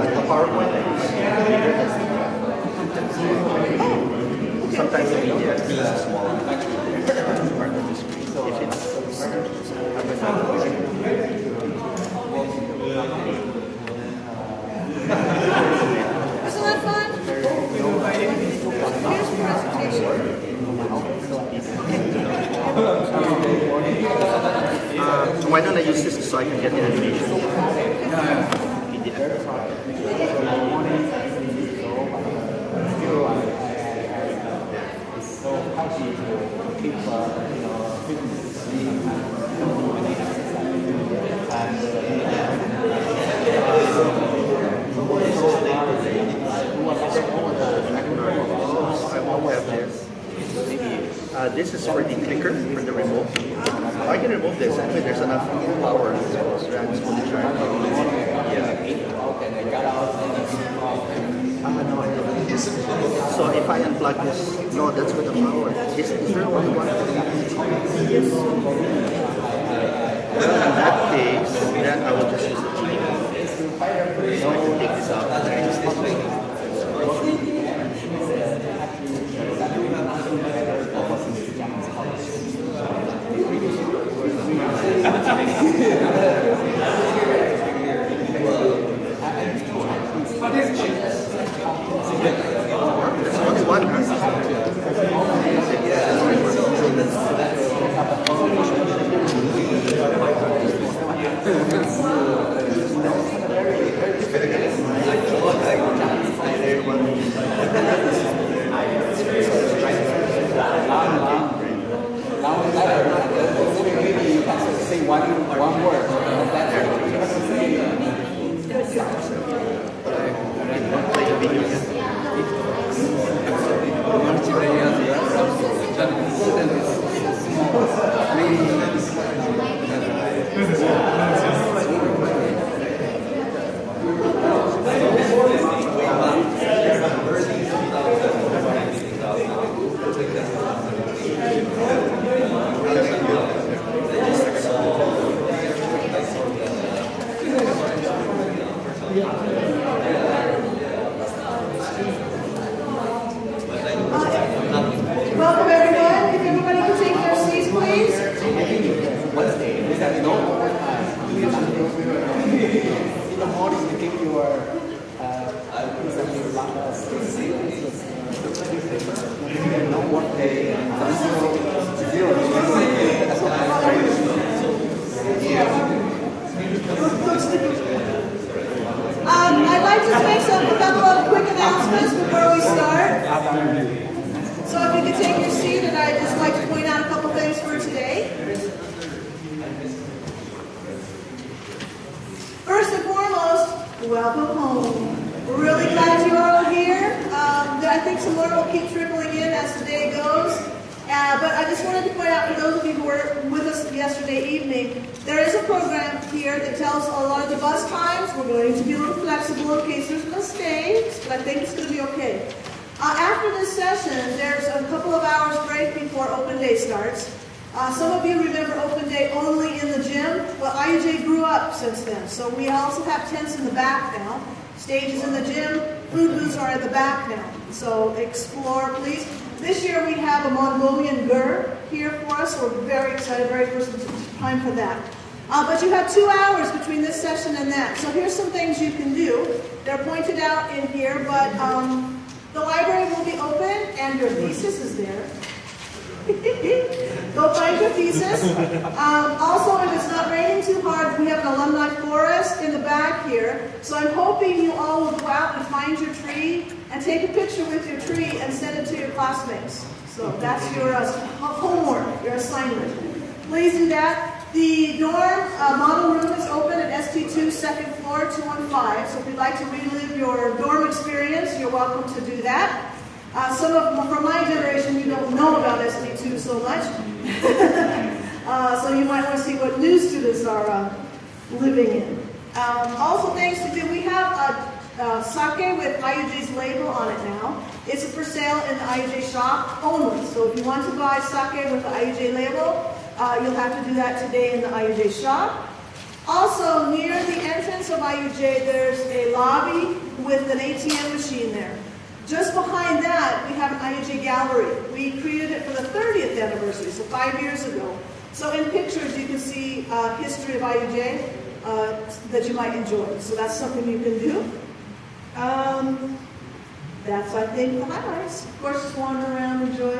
the PowerPoint is bigger than sometimes the media is small part of the screen. If it's Isn't that fun? Here's the presentation. Why don't I use this so I can get the animation? This is for the clicker, for the remote. I can remove this. Anyway, there's enough power. So if I unplug this, no, that's with the power. Is there only one? Yes. In that case, then I will just use the TV. So I can take this out and I use this way. There's only one. Say one word. Welcome everyone. If everybody can take their seats, please. In the morning, you think you are no work day and zero. I'd like to make a couple of quick announcements before we start. So if you could take your seat, and I'd just like to point out a couple things for today. First and foremost, welcome home. We're really glad you're all here. I think some more will keep trickling in as the day goes. But I just wanted to point out for those of you who were with us yesterday evening, there is a program here that tells a lot of the bus times. We're going to be a little flexible in case there's mistakes, but I think it's going to be okay. After this session, there's a couple of hours break before open day starts. Some of you remember open day only in the gym. Well, IUJ grew up since then, so we also have tents in the back now. Stages in the gym, food booths are at the back now. So explore, please. This year we have a Mongolian gur here for us, so we're very excited, very first time for that. But you have 2 hours between this session and that. So here's some things you can do. They're pointed out in here, but the library will be open and your thesis is there. Go find your thesis. Also, if it's not raining too hard, we have an alumni forest in the back here. So I'm hoping you all will go out and find your tree and take a picture with your tree and send it to your classmates. So that's your homework, your assignment. Please do that. The dorm model room is open at ST2, second floor, 215. So if you'd like to relive your dorm experience, you're welcome to do that. Some of from my generation, you don't know about ST2 so much. So you might want to see what new students are living in. Also things to do, we have sake with IUJ's label on it now. It's for sale in the IUJ shop only. So if you want to buy sake with the IUJ label, you'll have to do that today in the IUJ shop. Also, near the entrance of IUJ, there's a lobby with an ATM machine there. Just behind that, we have an IUJ gallery. We created it for the 30th anniversary, so 5 years ago. So in pictures, you can see history of IUJ that you might enjoy. So that's something you can do. That's, I think, the highlights. Of course, just wander around, enjoy.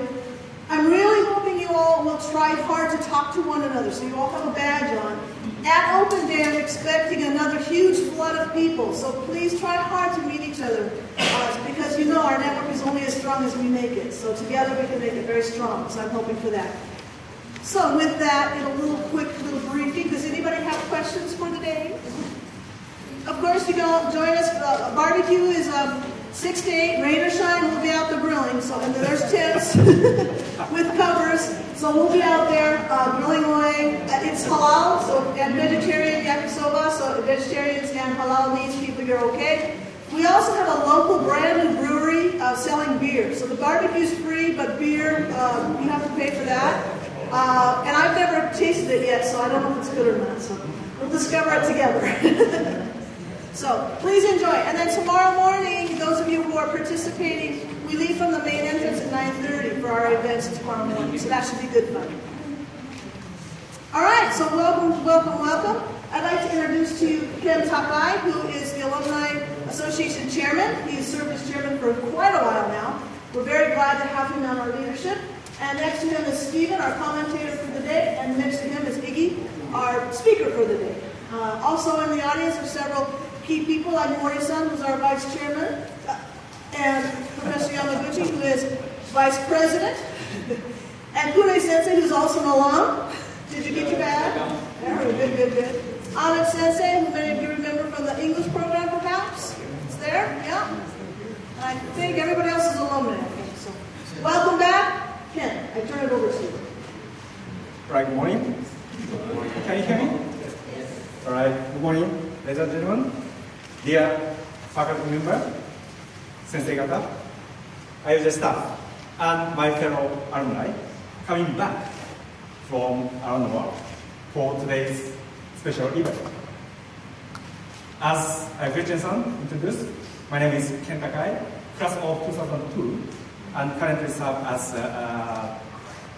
I'm really hoping you all will try hard to talk to one another, so you all have a badge on. At Open Day, I'm expecting another huge flood of people, so please try hard to meet each other, because you know our network is only as strong as we make it. So together we can make it very strong, so I'm hoping for that. So with that, in a quick little briefing, does anybody have questions for the day? Of course, you can all join us. Barbecue is 6 to 8, rain or shine, we'll be out there grilling. So, and there's tents with covers, so we'll be out there grilling away. It's halal, so and vegetarian yakisoba, so vegetarians and halal needs people, you're okay. We also have a local brand new brewery selling beer. So the barbecue's free, but beer, you have to pay for that. And I've never tasted it yet, so I don't know if it's good or not. So we'll discover it together. So please enjoy. And then tomorrow morning, those of you who are participating, we leave from the main entrance at 9:30 for our events tomorrow morning. So that should be good fun. All right, so welcome, welcome, welcome. I'd like to introduce to you Ken Takai, who is the Alumni Association Chairman. He's served as chairman for quite a while now. We're very glad to have him on our leadership. And next to him is Stephen, our commentator for the day, and next to him is Iggy, our speaker for the day. Also in the audience are several key people, like Mori-san, who's our vice chairman, and Professor Yamaguchi, who is vice president, and Kune-sensei, who's also an alum. Did you get your badge? Good, good, good. Anand-sensei, who many of you remember from the English program, perhaps? It's there, yeah. And I think everybody else is alumni, I think. So, welcome back. Ken, I turn it over to you. Right, good morning. Can you hear me? All right, good morning, ladies and gentlemen. Dear faculty member, sensei gata, IUJ staff, and my fellow alumni coming back from around the world for today's special event. As Gretchen-san introduced, my name is Ken Takai, class of 2002, and currently serve as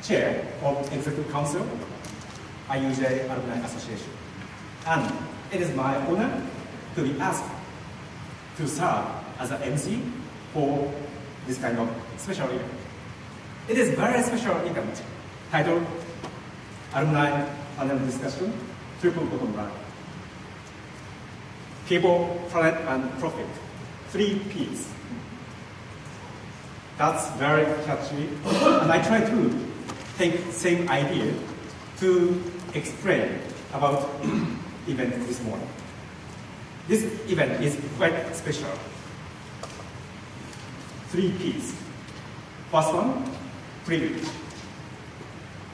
chair of Executive Council, IUJ Alumni Association. And it is my honor to be asked to serve as an MC for this kind of special event. It is a very special event titled Alumni Panel Discussion, Triple Bottom Line. People, planet, and profit. 3 Ps. That's very catchy. And I try to take the same idea to explain about event this morning. This event is quite special. 3 Ps. First one, privilege.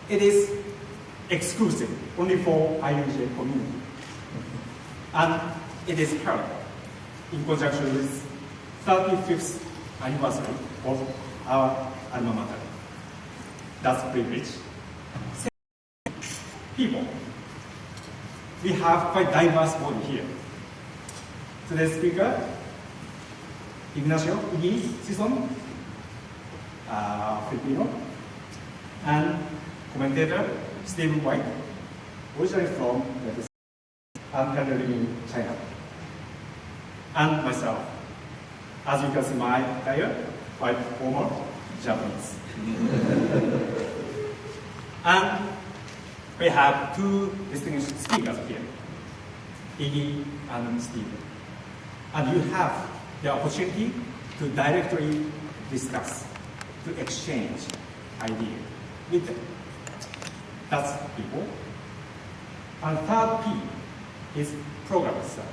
It is exclusive, only for IUJ community. And it is held in conjunction with 35th anniversary of our alma mater. That's privilege. Second, people. We have quite diverse body here. Today's speaker, Ignacio Iggy Sison, Filipino, and commentator Stephen White, originally from the and currently living in China. And myself, as you can see my attire, quite formal Japanese. And we have 2 distinguished speakers here, Iggy and Stephen. And you have the opportunity to directly discuss, to exchange ideas with them. That's people. And third P is program itself.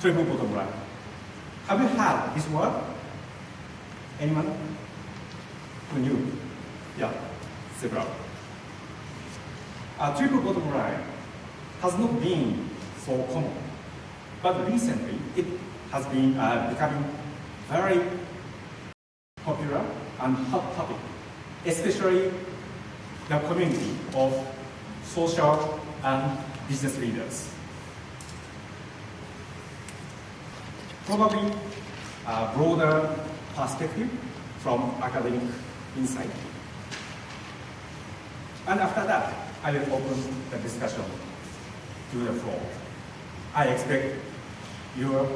Triple bottom line. Have you heard this word? Anyone who knew? Yeah, several. Triple bottom line has not been so common, but recently it has been becoming very popular and hot topic, especially the community of social and business leaders. Probably a broader perspective from academic insight. And after that, I will open the discussion to the floor. I expect your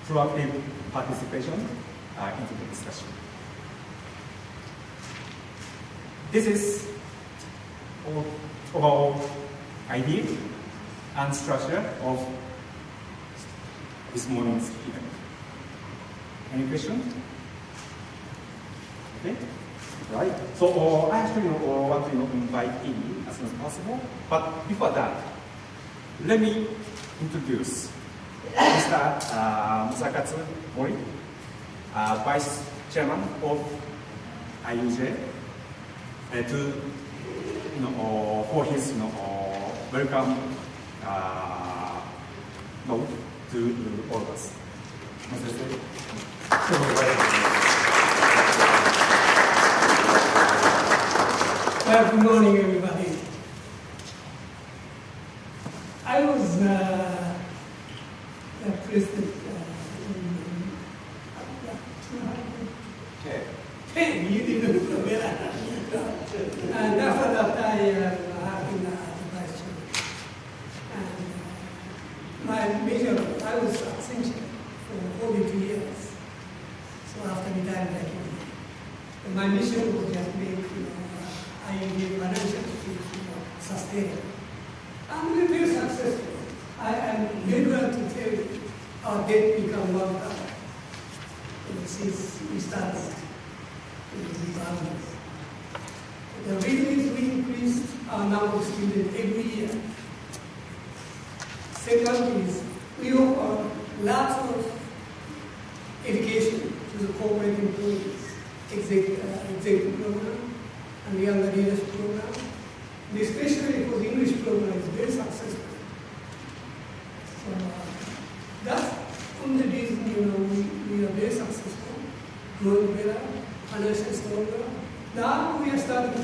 proactive participation into the discussion. This is overall idea and structure of this morning's event. Any questions? Okay, right. So I actually want to invite in as soon as possible. But before that, let me introduce Mr. Musakatsu Mori, Vice Chairman of IUJ, for his welcome note to all of us. Well, good morning, everybody. I was the president you didn't know that. And after that, I have been the vice chairman. And my major, I was essential for 42 years. So after retirement, I came here. And my mission was just make IUJ financial institution sustainable. And we're very successful. I am very glad to tell you our debt become $1 since we started in the department. The reason is we increased our number of students every year. Second is we offer lots of education to the corporate employees, executive program, and younger leaders program. And especially because the English program is very successful. So that's only reason we are very successful, growing better, financially stronger. Now we are starting to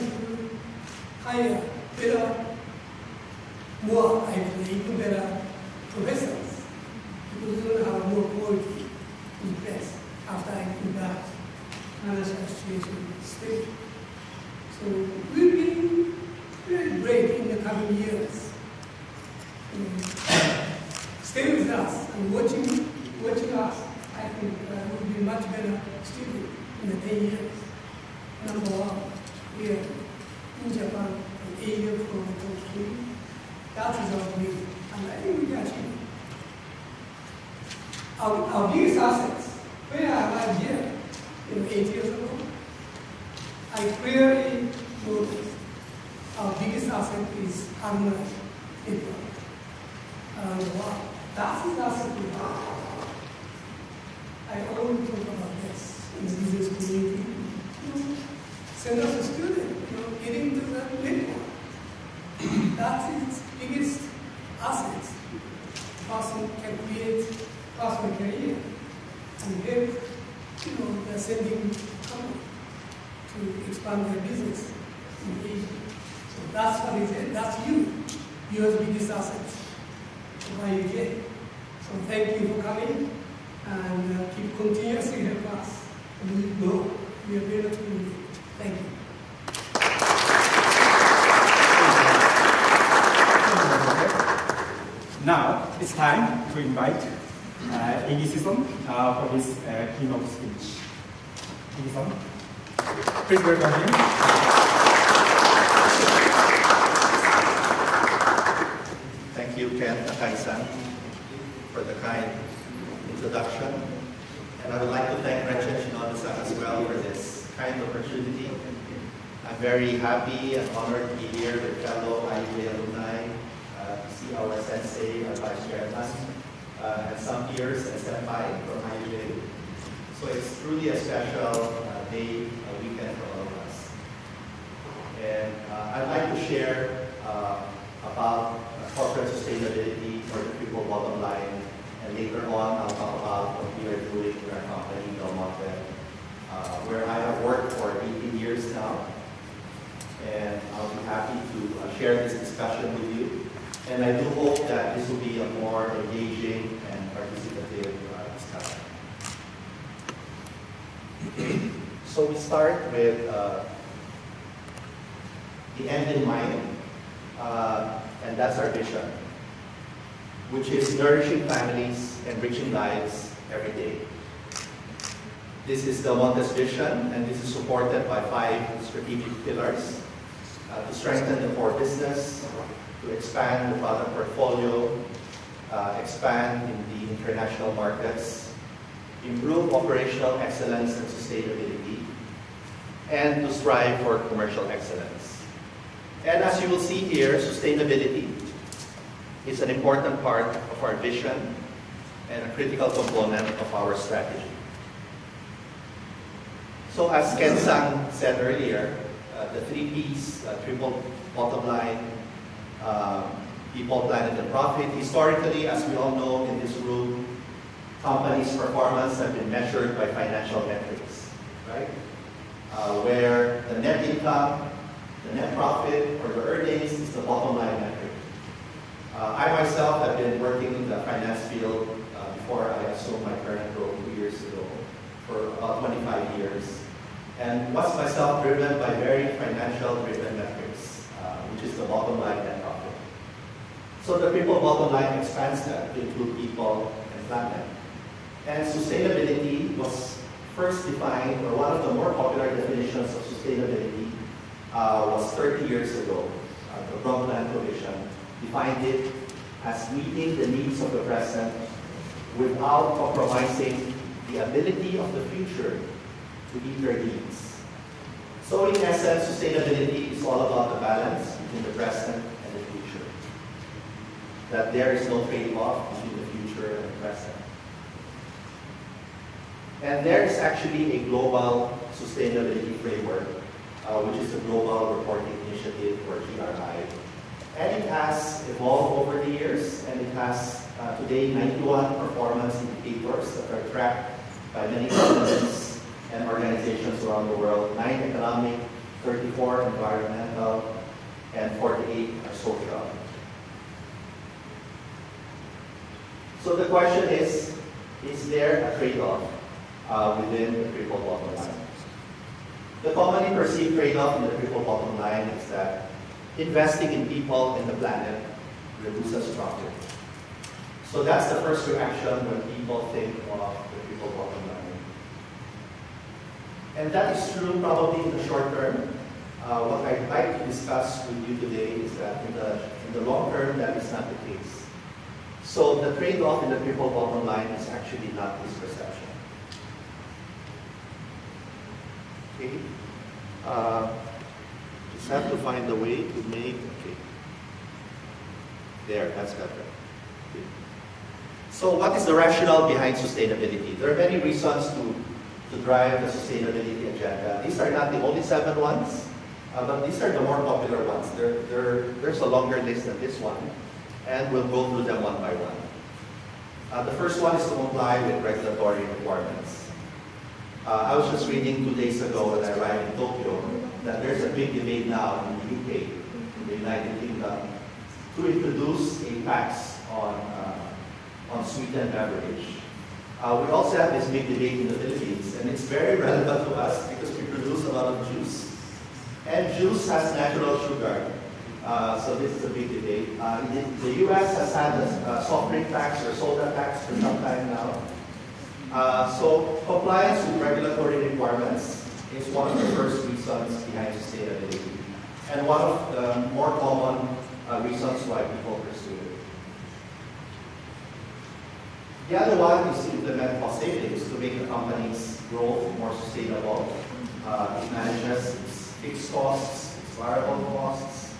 hire better, more, even better professors, because we don't have more quality in place after I do that financial situation state. So we'll be very great in the coming years. Stay with us and watching us. I think we'll be much better student in the 10 years. Number one, here in Japan, and Asia for the that is our dream, and I think we can achieve it. Our biggest assets, where I was here 8 years ago, I clearly noticed our biggest asset is alumni network. And wow, that is asset we have. I always talk about this in the business community. Send us a student, getting to the network. That's its biggest asset. Person can create personal career and help, the sending company to expand their business in Asia. So that's what it is. That's you. Your biggest asset of IUJ. So thank you for coming and keep continuously help us. And we grow. We are very much committed. Thank you. Now it's time to invite Egi-san for his keynote speech. Egi-san, please welcome him. Thank you, Ken Takai-san, for the kind introduction. And I would like to thank Gretchen Shinoda-san as well for this kind opportunity. I'm very happy and honored to be here with fellow IUJ alumni, to see our sensei, our vice chairman, and some peers and senpai from IUJ. So it's truly a special day, a weekend for all of us. And I'd like to share about corporate sustainability for the people bottom line. And later on, I'll talk about what we are doing in our company, Del Monte, where I have worked for 18 years now. And I'll be happy to share this discussion with you. And I do hope that this will be a more engaging and participative discussion. So we start with the end in mind, and that's our vision, which is nourishing families, enriching lives every day. This is Del Monte's vision, and this is supported by 5 strategic pillars: to strengthen the core business, to expand the product portfolio, expand in the international markets, improve operational excellence and sustainability, and to strive for commercial excellence. And as you will see here, sustainability is an important part of our vision and a critical component of our strategy. So as Ken-san said earlier, the 3 Ps, triple bottom line, people, planet, and profit. Historically, as we all know in this room, companies' performance have been measured by financial metrics, right? Where the net income, the net profit, or the earnings is the bottom line metric. I myself have been working in the finance field before I assumed my current role 2 years ago for about 25 years. And was myself driven by very financial-driven metrics, which is the bottom line net profit. So the triple bottom line expands that to include people and planet. And sustainability was first defined, or one of the more popular definitions of sustainability was 30 years ago. The Brundtland Commission defined it as meeting the needs of the present without compromising the ability of the future to meet their needs. So in essence, sustainability is all about the balance between the present and the future. That there is no trade-off between the future and the present. And there is actually a global sustainability framework, which is the Global Reporting Initiative, or GRI. And it has evolved over the years, and it has today 91 performance indicators that are tracked by many governments and organizations around the world: 9 economic, 34 environmental, and 48 are social. So the question is there a trade-off within the triple bottom line? The commonly perceived trade-off in the triple bottom line is that investing in people and the planet reduces profit. So that's the first reaction when people think of the triple bottom line. And that is true probably in the short term. What I'd like to discuss with you today is that in the long term, that is not the case. So the trade-off in the triple bottom line is actually not this perception. Okay. Just have to find a way to make, okay. There, that's better. Okay. So what is the rationale behind sustainability? There are many reasons to drive the sustainability agenda. These are not the only 7 ones, but these are the more popular ones. There's a longer list than this one, and we'll go through them one by one. The first one is to comply with regulatory requirements. I was just reading 2 days ago when I arrived in Tokyo that there's a big debate now in the UK, in the United Kingdom, to introduce a tax on sweetened beverage. We also have this big debate in the Philippines, and it's very relevant to us because we produce a lot of juice. And juice has natural sugar, so this is a big debate. The US has had a soft drink tax or soda tax for some time now. So compliance with regulatory requirements is one of the first reasons behind sustainability, and one of the more common reasons why people pursue it. The other one is to implement cost savings to make the company's growth more sustainable. It manages its fixed costs, its variable costs,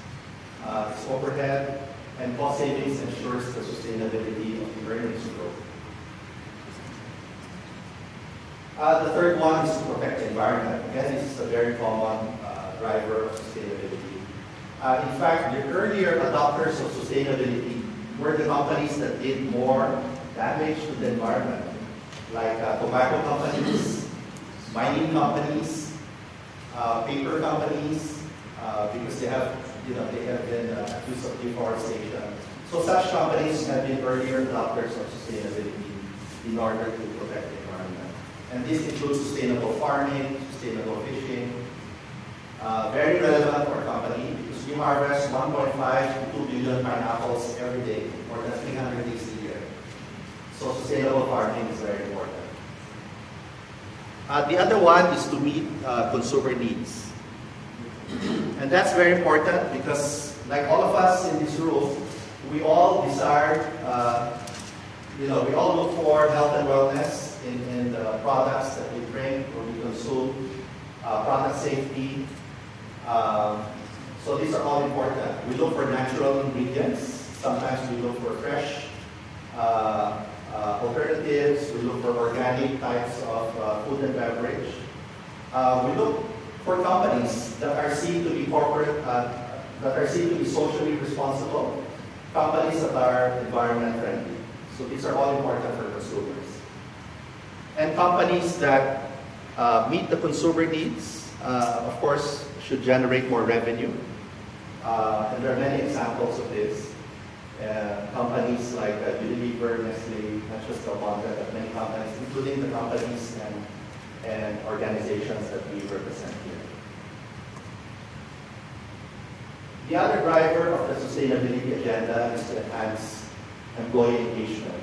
its overhead, and cost savings ensures the sustainability of the earnings growth. The third one is to protect the environment. Again, this is a very common driver of sustainability. In fact, the earlier adopters of sustainability were the companies that did more damage to the environment, like tobacco companies, mining companies, paper companies, because they have been accused of deforestation. So such companies have been earlier adopters of sustainability in order to protect the environment. And this includes sustainable farming, sustainable fishing. Very relevant for a company because we harvest 1.5 to 2 billion pineapples every day, more than 300 days a year. So sustainable farming is very important. The other one is to meet consumer needs. And that's very important because like all of us in this room, we all desire, we all look for health and wellness in the products that we drink or we consume, product safety. So these are all important. We look for natural ingredients. Sometimes we look for fresh alternatives. We look for organic types of food and beverage. We look for companies that are seen to be corporate, that are seen to be socially responsible, companies that are environment friendly. So these are all important for consumers. And companies that meet the consumer needs, of course, should generate more revenue. And there are many examples of this. Companies like Unilever, Nestle, not just Del Monte, but many companies, including the companies and organizations that we represent here. The other driver of the sustainability agenda is to enhance employee engagement.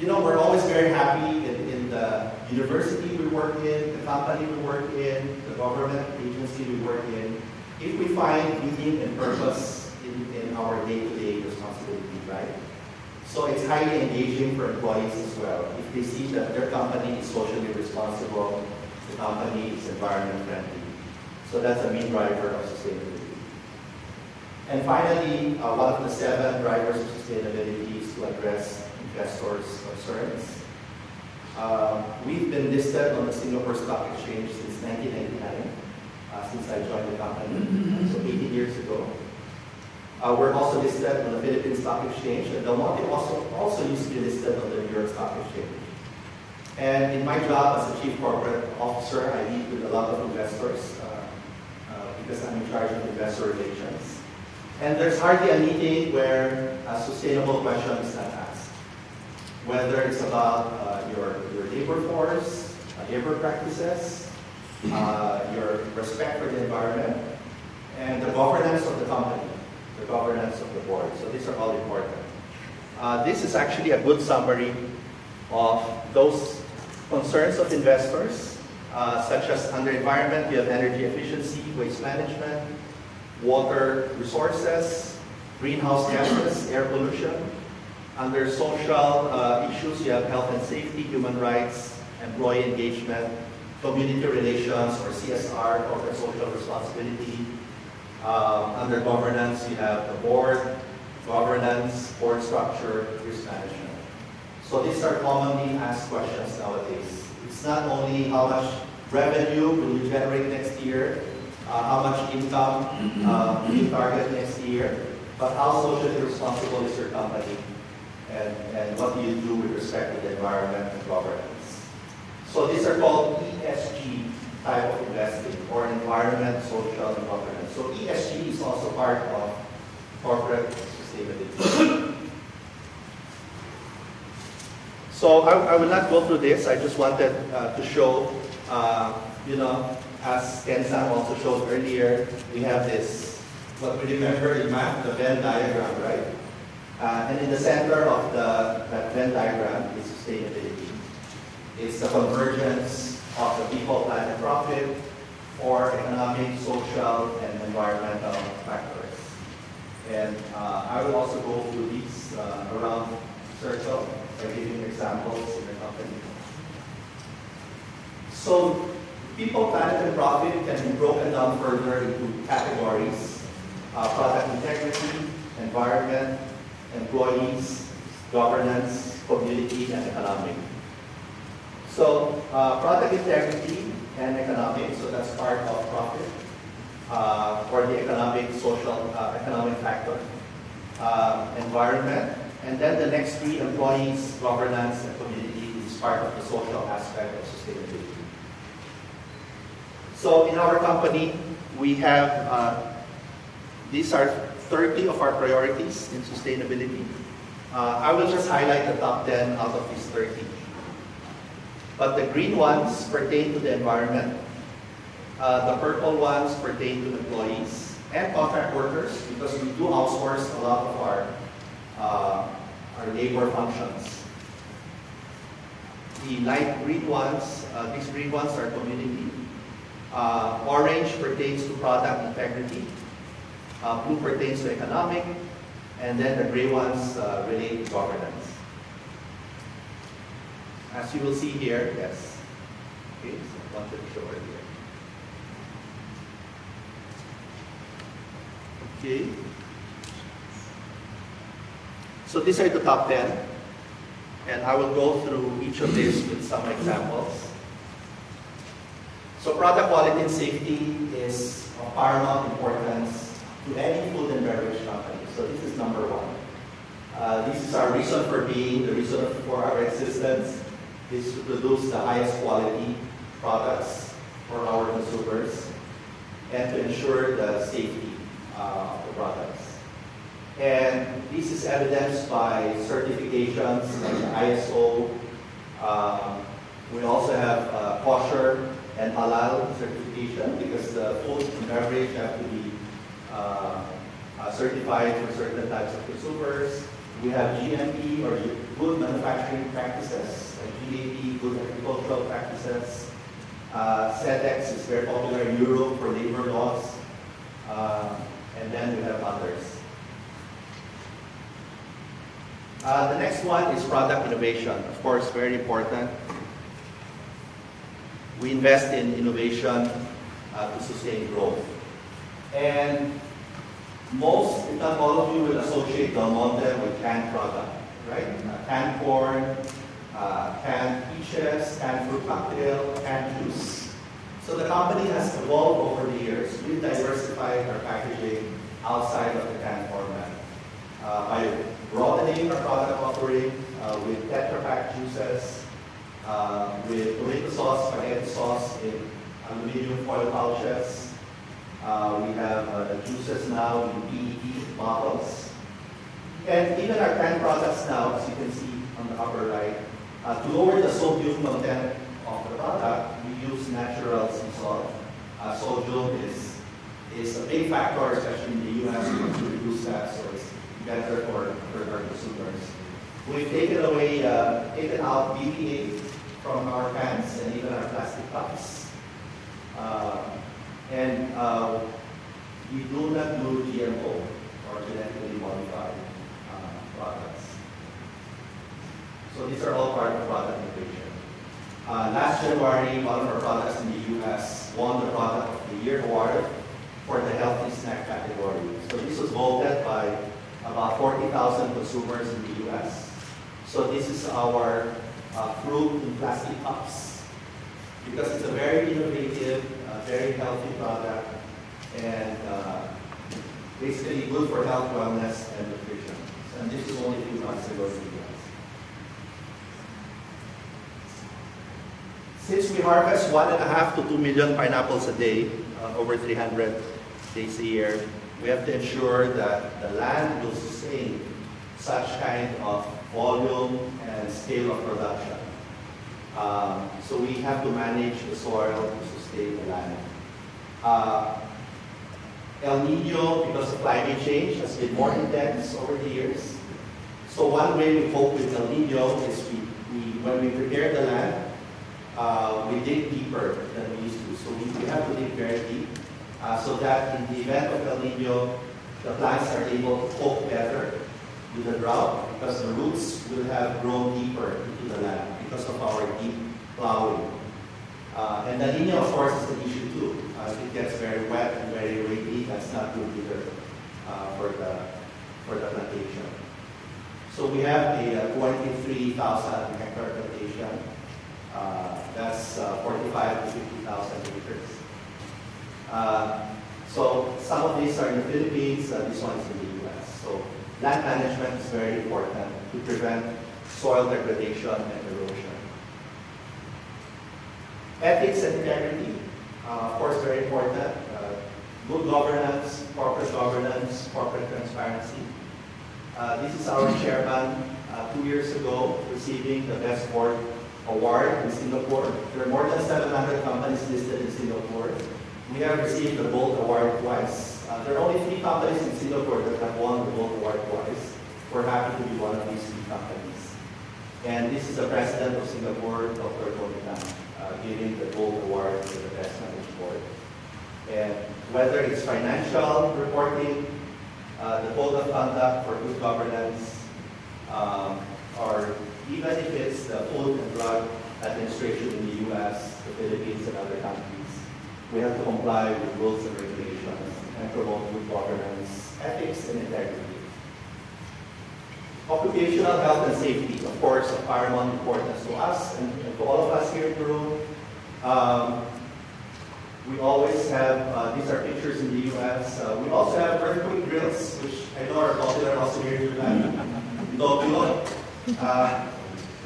We're always very happy in the university we work in, the company we work in, the government agency we work in, if we find meaning and purpose in our day-to-day responsibility, right? So it's highly engaging for employees as well. If they see that their company is socially responsible, the company is environment friendly. So that's a main driver of sustainability. And finally, one of the 7 drivers of sustainability is to address investors' concerns. We've been listed on the Singapore Stock Exchange since 1999, since I joined the company, so 18 years ago. We're also listed on the Philippine Stock Exchange, and Del Monte also used to be listed on the New York Stock Exchange. And in my job as a Chief Corporate Officer, I meet with a lot of investors because I'm in charge of investor relations. And there's hardly a meeting where a sustainable question is not asked. Whether it's about your labor force, labor practices, your respect for the environment, and the governance of the company, the governance of the board. So these are all important. This is actually a good summary of those concerns of investors, such as under environment, you have energy efficiency, waste management, water resources, greenhouse gases, air pollution. Under social issues, you have health and safety, human rights, employee engagement, community relations, or CSR, corporate social responsibility. Under governance, you have the board, governance, board structure, risk management. So these are commonly asked questions nowadays. It's not only how much revenue will you generate next year, how much income will you target next year, but how socially responsible is your company, and what do you do with respect to the environment and governance. So these are called ESG type of investing, or environment, social, and governance. So ESG is also part of corporate sustainability. So I will not go through this. I just wanted to show, as Ken-san also showed earlier, we have this, what we remember in math, the Venn diagram, right? And in the center of that Venn diagram is sustainability. It's the convergence of the people, planet, profit, or economic, social, and environmental factors. And I will also go through these around circle by giving examples in the company. So people, planet, and profit can be broken down further into categories: product integrity, environment, employees, governance, community, and economic. So product integrity and economic, so that's part of profit, or the economic, social, economic factor. Environment, and then the next 3, employees, governance, and community, is part of the social aspect of sustainability. So in our company, we have, these are 30 of our priorities in sustainability. I will just highlight the top 10 out of these 30. But the green ones pertain to the environment. The purple ones pertain to employees and contract workers, because we do outsource a lot of our labor functions. The light green ones, these green ones are community. Orange pertains to product integrity. Blue pertains to economic. And then the gray ones relate to governance. As you will see here, yes. Okay, so I wanted to show it here. Okay. So these are the top 10. And I will go through each of these with some examples. So product quality and safety is of paramount importance to any food and beverage company. So this is number one. This is our reason for being, the reason for our existence is to produce the highest quality products for our consumers and to ensure the safety of the products. And this is evidenced by certifications like the ISO. We also have kosher and halal certification, because the food and beverage have to be certified for certain types of consumers. We have GMP, or good manufacturing practices, like GAP, good agricultural practices. SEDEX is very popular in Europe for labor laws. And then we have others. The next one is product innovation. Of course, very important. We invest in innovation to sustain growth. And most, if not all of you, will associate Del Monte with canned product, right? Canned corn, canned peaches, canned fruit cocktail, canned juice. So the company has evolved over the years. We've diversified our packaging outside of the canned format by broadening our product offering with Tetra Pak juices, with tomato sauce, spaghetti sauce in aluminum foil pouches. We have juices now in PET bottles. And even our canned products now, as you can see on the upper right, to lower the sodium content of the product, we use natural sea salt. Sodium is a big factor, especially in the US, to reduce that, so it's better for our consumers. We've taken out BPA from our cans and even our plastic cups. And we do not do GMO or genetically modified products. So these are all part of product innovation. Last January, one of our products in the US won the Product of the Year award for the healthy snack category. So this was voted by about 40,000 consumers in the US. So this is our fruit in plastic cups, because it's a very innovative, very healthy product, and basically good for health, wellness, and nutrition. And this was only a few months ago in the US. Since we harvest 1.5 to 2 million pineapples a day, over 300 days a year, we have to ensure that the land will sustain such kind of volume and scale of production. So we have to manage the soil to sustain the land. El Nino, because of climate change, has been more intense over the years. So one way we cope with El Nino is when we prepare the land, we dig deeper than we used to. So we have to dig very deep, so that in the event of El Nino, the plants are able to cope better with the drought, because the roots will have grown deeper into the land because of our deep plowing. And the Nino, of course, is an issue too. If it gets very wet and very rainy, that's not good either for the plantation. So we have a 23,000 hectare plantation. That's 45 to 50,000 acres. So some of these are in the Philippines, this one is in the US. So land management is very important to prevent soil degradation and erosion. Ethics and integrity, of course, very important. good governance, corporate transparency. This is our chairman 2 years ago receiving the Best Board Award in Singapore. There are more than 700 companies listed in Singapore. We have received the Gold Award twice. There are only 3 companies in Singapore that have won the Gold Award twice. We're happy to be one of these 3 companies. And this is the President of Singapore, Dr. Tony Tan, giving the Gold Award to the Best Managed Board. And whether it's financial reporting, the code of conduct for good governance, or even if it's the Food and Drug Administration in the US, the Philippines, and other countries, we have to comply with rules and regulations and promote good governance, ethics, and integrity. Occupational health and safety, of course, of paramount importance to us and to all of us here in the room. We always have, these are pictures in the US. We also have earthquake drills, which I know are popular also here in Japan.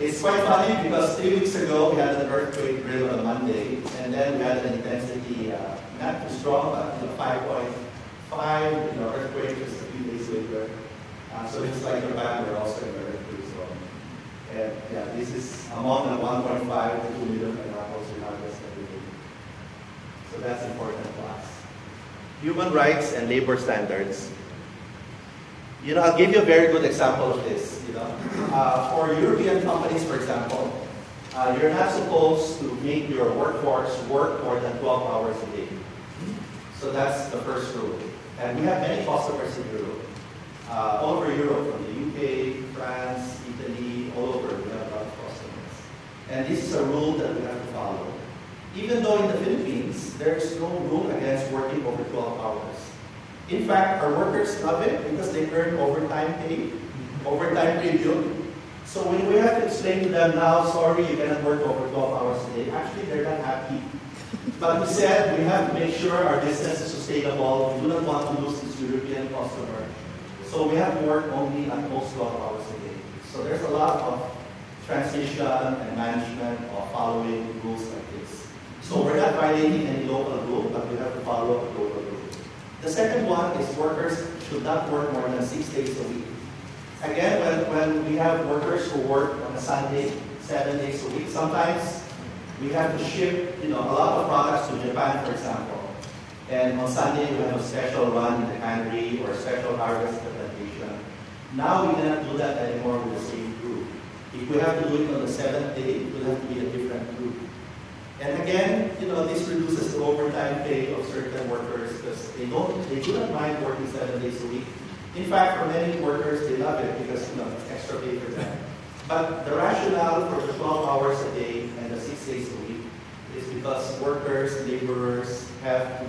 It's quite funny because 3 weeks ago we had an earthquake drill on a Monday, and then we had an intensity, not too strong, but 5.5 earthquake just a few days later. So it's like Japan, we're also in the earthquake zone. And yeah, this is among the 1.5 to 2 million pineapples we harvest every day. So that's important to us. Human rights and labor standards. I'll give you a very good example of this. For European companies, for example, you're not supposed to make your workforce work more than 12 hours a day. So that's the first rule. And we have many customers in Europe. All over Europe, from the UK, France, Italy, all over, we have a lot of customers. And this is a rule that we have to follow. Even though in the Philippines, there's no rule against working over 12 hours. In fact, our workers love it because they earn overtime pay, overtime premium. So when we have to explain to them now, sorry, you cannot work over 12 hours a day, actually they're not happy. But we said we have to make sure our business is sustainable. We do not want to lose this European customer. So we have to work only at most 12 hours a day. So there's a lot of transition and management of following rules like this. So we're not violating any local rule, but we have to follow a local rule. The second one is workers should not work more than 6 days a week. Again, when we have workers who work on a Sunday, 7 days a week, sometimes we have to ship a lot of products to Japan, for example. And on Sunday, we have a special run in the cannery or a special harvest at the plantation. Now we cannot do that anymore with the same crew. If we have to do it on the 7th day, it will have to be a different crew. And again, this reduces the overtime pay of certain workers because they do not mind working 7 days a week. In fact, for many workers, they love it because it's extra pay for them. But the rationale for the 12 hours a day and the 6 days a week is because workers, laborers have to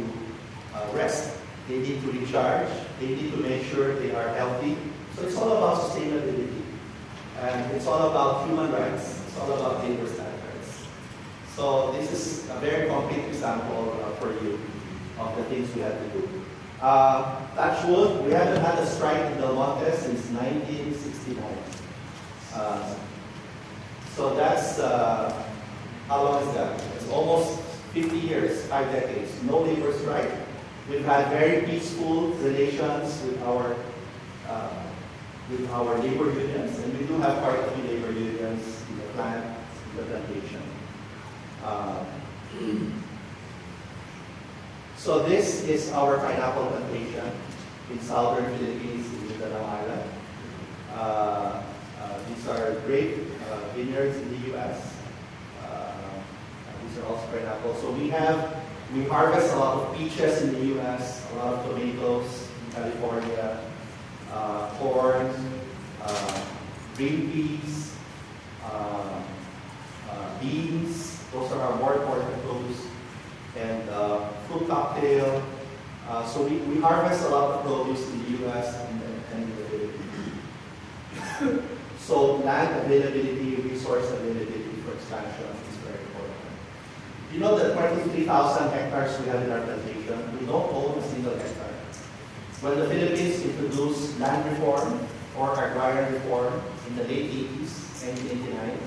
rest. They need to recharge. They need to make sure they are healthy. So it's all about sustainability. And it's all about human rights. It's all about labor standards. So this is a very concrete example for you of the things we have to do. Touch wood, we haven't had a strike in Del Monte since 1969. So that's, how long is that? It's almost 50 years, 5 decades. No labor strike. We've had very peaceful relations with our labor unions, and we do have quite a few labor unions in the plant, in the plantation. So this is our pineapple plantation in southern Philippines, in Mindanao Island. These are grape vineyards in the US. These are also pineapples. So we harvest a lot of peaches in the US, a lot of tomatoes in California, corn, green peas, beans. Those are our more important produce. And fruit cocktail. So we harvest a lot of produce in the US and in the Philippines. So land availability, resource availability for expansion is very important. You know the 23,000 hectares we have in our plantation, we don't own a single hectare. When the Philippines introduced land reform or agrarian reform in the late 80s, 1989,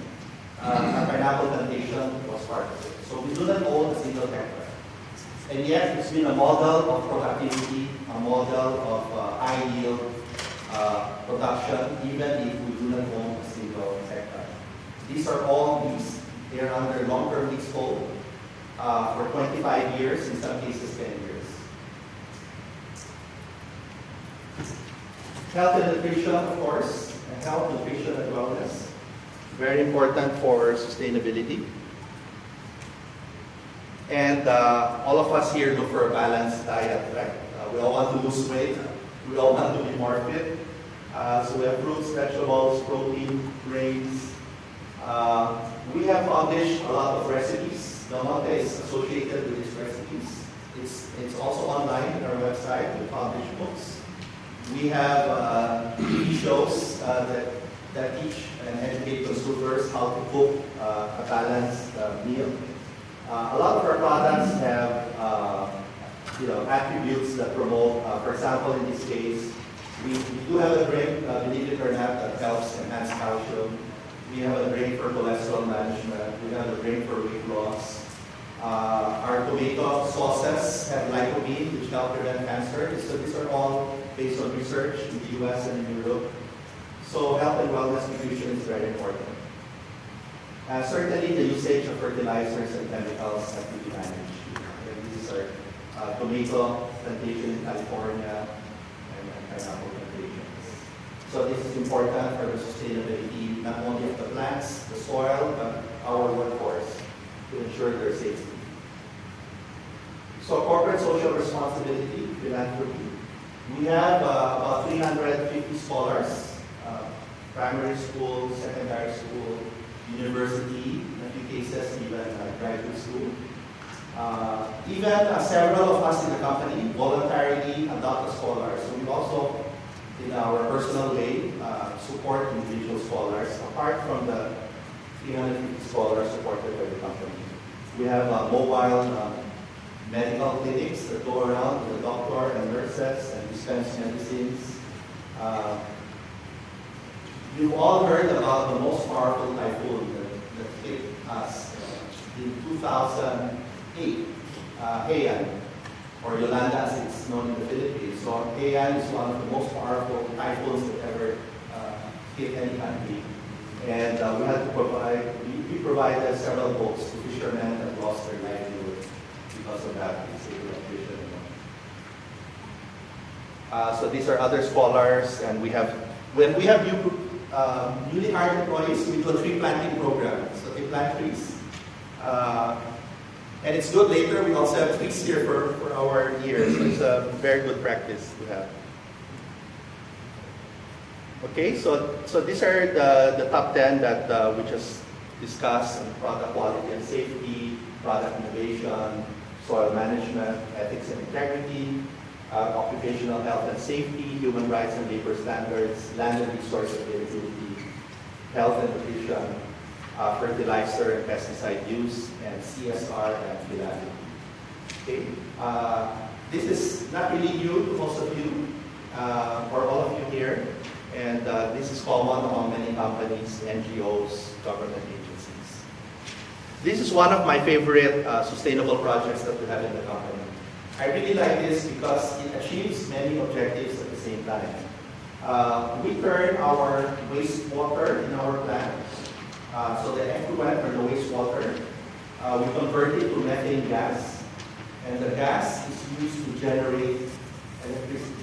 our pineapple plantation was part of it. So we do not own a single hectare. And yet, it's been a model of productivity, a model of high yield production, even if we do not own a single sector. These are all leased. They are under long-term leasehold for 25 years, in some cases 10 years. Health and nutrition, of course, and health, nutrition, and wellness. Very important for sustainability. And all of us here look for a balanced diet, right? We all want to lose weight. We all want to be more fit. So we have fruits, vegetables, protein, grains. We have published a lot of recipes. Del Monte is associated with these recipes. It's also online on our website. We publish books. We have TV shows that teach and educate consumers how to cook a balanced meal. A lot of our products have attributes that promote, for example, in this case, we do have a drink, believe it or not, that helps enhance calcium. We have a drink for cholesterol management. We have a drink for weight loss. Our tomato sauces have lycopene, which help prevent cancer. So these are all based on research in the US and in Europe. So health and wellness nutrition is very important. Certainly the usage of fertilizers and chemicals have to be managed. These are tomato plantation in California and pineapple plantations. So this is important for the sustainability not only of the plants, the soil, but our workforce to ensure their safety. So corporate social responsibility, philanthropy. We have about 350 scholars, primary school, secondary school, university, in a few cases even graduate school. Even several of us in the company voluntarily adopt a scholar. So we also, in our personal way, support individual scholars, apart from the 350 scholars supported by the company. We have mobile medical clinics that go around with the doctor and nurses and dispense medicines. You've all heard about the most powerful typhoon that hit us in 2008, Haiyan, or Yolanda as it's known in the Philippines. So Haiyan is one of the most powerful typhoons that ever hit any country. And we had to provide, we provided several boats to fishermen that lost their livelihood because of that. So these are other scholars, and we have, when we have newly hired employees, we do a tree planting program. So they plant trees. And it's good later, we also have trees here for our years. So it's a very good practice to have. Okay, so these are the top 10 that we just discussed: product quality and safety, product innovation, soil management, ethics and integrity, occupational health and safety, human rights and labor standards, land and resource availability, health and nutrition, fertilizer and pesticide use, and CSR and philanthropy. Okay, this is not really new to most of you, or all of you here. And this is common among many companies, NGOs, government agencies. This is one of my favorite sustainable projects that we have in the company. I really like this because it achieves many objectives at the same time. We turn our wastewater in our plant, so the effluent or the wastewater, we convert it to methane gas, and the gas is used to generate electricity.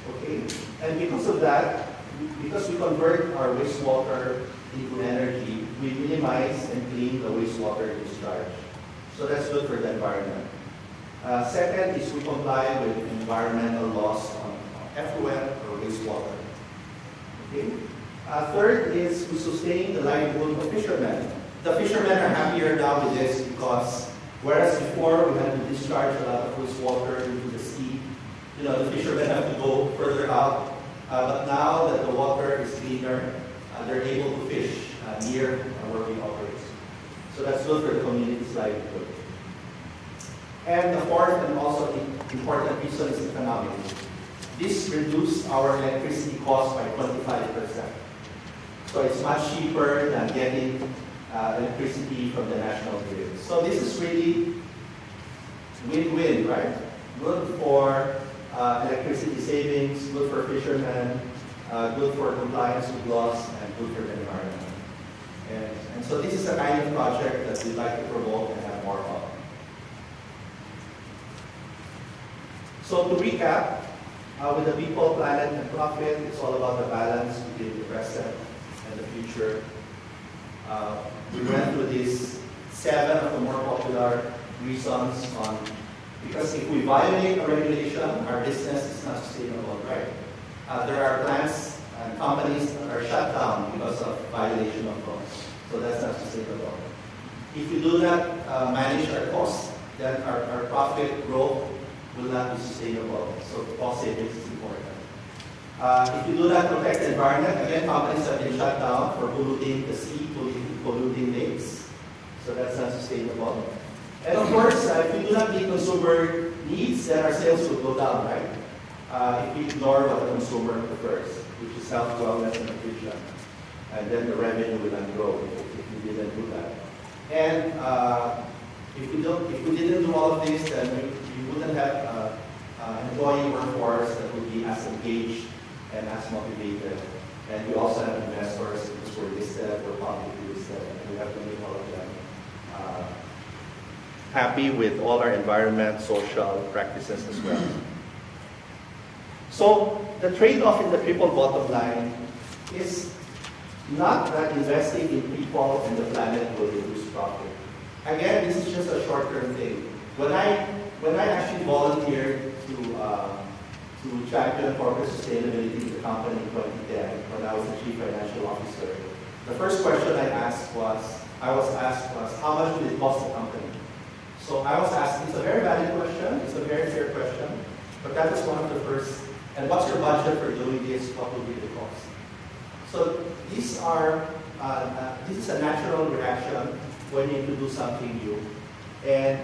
Okay? And because of that, because we convert our wastewater into energy, we minimize and clean the wastewater discharge. So that's good for the environment. Second is we comply with environmental laws on effluent or wastewater. Okay? Third is we sustain the livelihood of fishermen. The fishermen are happier now with this because whereas before we had to discharge a lot of wastewater into the sea, the fishermen have to go further out. But now that the water is cleaner, they're able to fish near where we operate. So that's good for the community's livelihood. And the fourth and also important reason is economic. This reduced our electricity cost by 25%. So it's much cheaper than getting electricity from the national grid. So this is really win-win, right? Good for electricity savings, good for fishermen, good for compliance with laws, and good for the environment. And so this is the kind of project that we'd like to promote and have more of. So to recap, with the people, planet, and profit, it's all about the balance between the present and the future. We went through these 7 of the more popular reasons on, because if we violate a regulation, our business is not sustainable, right? There are plants and companies that are shut down because of violation of laws. So that's not sustainable. If we do not manage our costs, then our profit growth will not be sustainable. So cost savings is important. If you do not protect the environment, again, companies have been shut down for polluting the sea, polluting lakes. So that's not sustainable. And of course, if we do not meet consumer needs, then our sales will go down, right? If we ignore what the consumer prefers, which is health, wellness, and nutrition. And then the revenue will not grow if we didn't do that. And if we didn't do all of this, then we wouldn't have an employee workforce that would be as engaged and as motivated. And we also have investors because we're listed, we're publicly listed, and we have to make all of them happy with all our environment, social practices as well. So the trade-off in the triple bottom line is not that investing in people and the planet will reduce profit. Again, this is just a short-term thing. When I actually volunteered to champion corporate sustainability in the company in 2010, when I was the chief financial officer, the first question I was asked was, how much will it cost the company? So I was asked, it's a very valid question, it's a very fair question, but that was one of the first, and what's your budget for doing this, what will be the cost? So this is a natural reaction when you need to do something new. And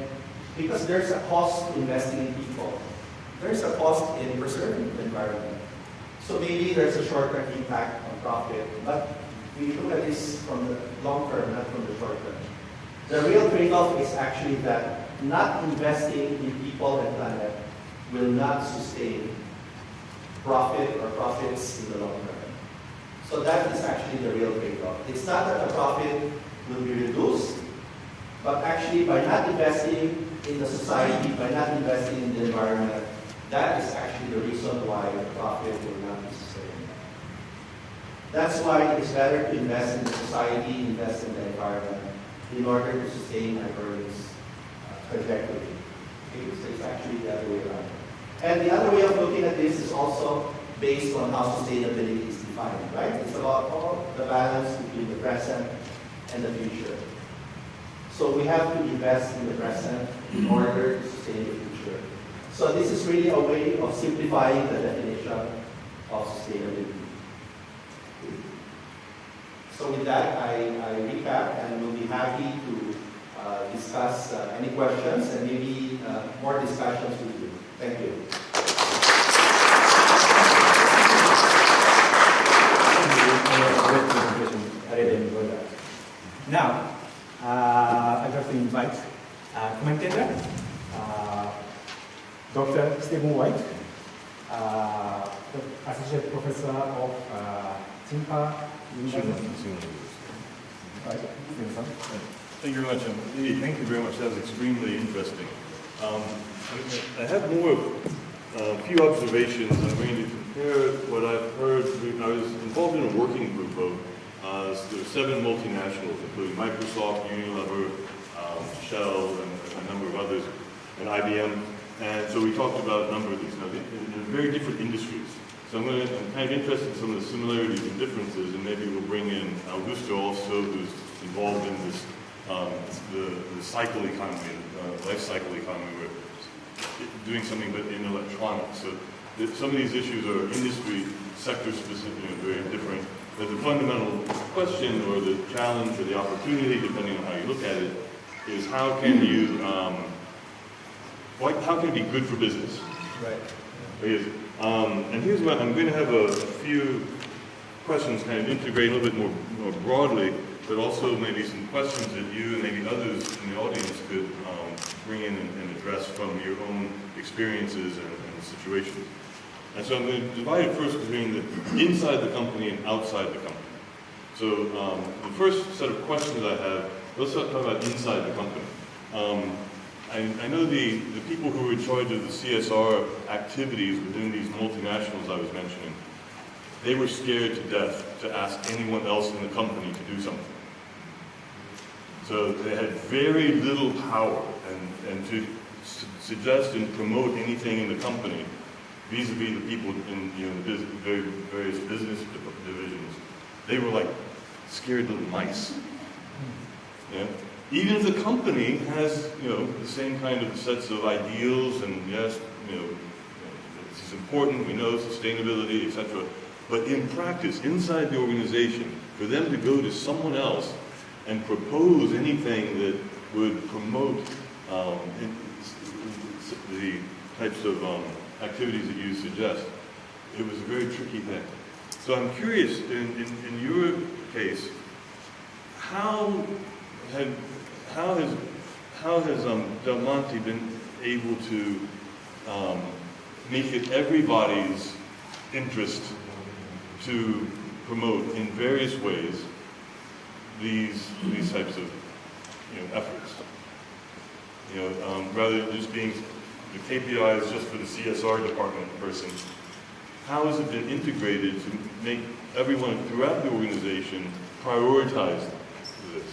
because there's a cost to investing in people, there's a cost in preserving the environment. So maybe there's a short-term impact on profit, but we look at this from the long term, not from the short term. The real trade-off is actually that not investing in people and planet will not sustain profit or profits in the long term. So that is actually the real trade-off. It's not that the profit will be reduced, but actually by not investing in the society, by not investing in the environment, that is actually the reason why the profit will not be sustained. That's why it's better to invest in the society, invest in the environment, in order to sustain our earnings trajectory. Okay? So it's actually the other way around. And the other way of looking at this is also based on how sustainability is defined, right? It's about all the balance between the present and the future. So we have to invest in the present in order to sustain the future. So this is really a way of simplifying the definition of sustainability. So with that, I recap and we'll be happy to discuss any questions and maybe more discussions with you. Thank you. Now, I'd like to invite commentator, Dr. Stephen White, Associate Professor of Tsinghua University. Thank you very much. Thank you very much. That was extremely interesting. I have a few observations. I'm going to compare what I've heard. I was involved in a working group of there were 7 multinationals, including Microsoft, Unilever, Shell, and a number of others, and IBM. And so we talked about a number of these. Now, they're very different industries. So I'm kind of interested in some of the similarities and differences, and maybe we'll bring in Augusto also, who's involved in this, the cycle economy, life cycle economy, where doing something but in electronics. So some of these issues are industry sector specific, very different. But the fundamental question or the challenge or the opportunity, depending on how you look at it, is how can you, how can it be good for business? Right. Because, and here's what I'm going to have a few questions, kind of integrate a little bit more broadly, but also maybe some questions that you and maybe others in the audience could bring in and address from your own experiences and situations. And so I'm going to divide it first between the inside the company and outside the company. So the first set of questions I have, let's talk about inside the company. I know the people who are in charge of the CSR activities within these multinationals I was mentioning, they were scared to death to ask anyone else in the company to do something. So they had very little power and to suggest and promote anything in the company vis-a-vis the people in the various business divisions. They were like scared little mice. Yeah? Even if the company has, the same kind of sets of ideals and yes, this is important, we know sustainability, etc. But in practice, inside the organization, for them to go to someone else and propose anything that would promote the types of activities that you suggest, it was a very tricky thing. So I'm curious, in your case, how has Del Monte been able to make it everybody's interest to promote in various ways these types of efforts? Rather than just being the KPIs just for the CSR department person, how has it been integrated to make everyone throughout the organization prioritize this?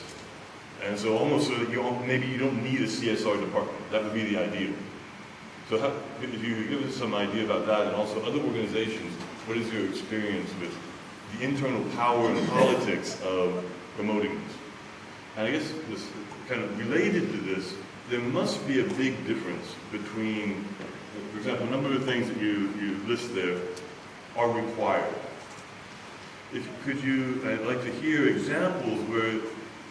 And so almost so that maybe you don't need a CSR department. That would be the ideal. So if you could give us some idea about that, and also other organizations, what is your experience with the internal power and politics of promoting this? And I guess this kind of related to this, there must be a big difference between, for example, a number of things that you list there are required. I'd like to hear examples where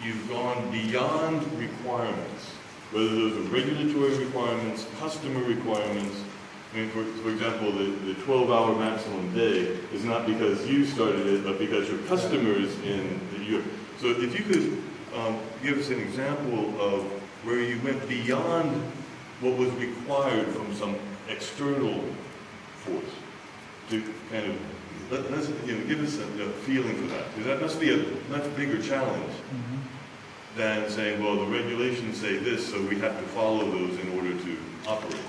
you've gone beyond requirements, whether those are regulatory requirements, customer requirements. I mean, for example, the 12-hour maximum day is not because you started it, but because your customers in the Europe. So if you could give us an example of where you went beyond what was required from some external force to kind of give us a feeling for that, because that must be a much bigger challenge than saying, well, the regulations say this, so we have to follow those in order to operate.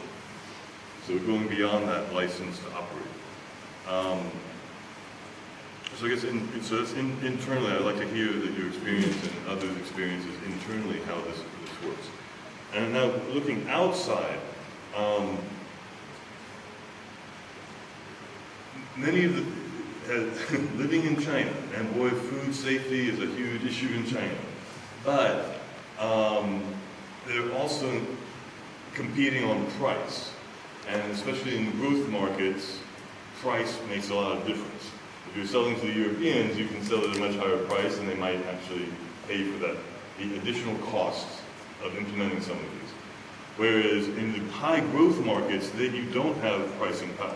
So going beyond that license to operate. So I guess that's internally, I'd like to hear that your experience and others' experiences internally, how this works. And now looking outside, many of the living in China, and boy, food safety is a huge issue in China. But they're also competing on price, and especially in growth markets, price makes a lot of difference. If you're selling to the Europeans, you can sell at a much higher price, and they might actually pay for that, the additional costs of implementing some of these. Whereas in the high growth markets, you don't have pricing power.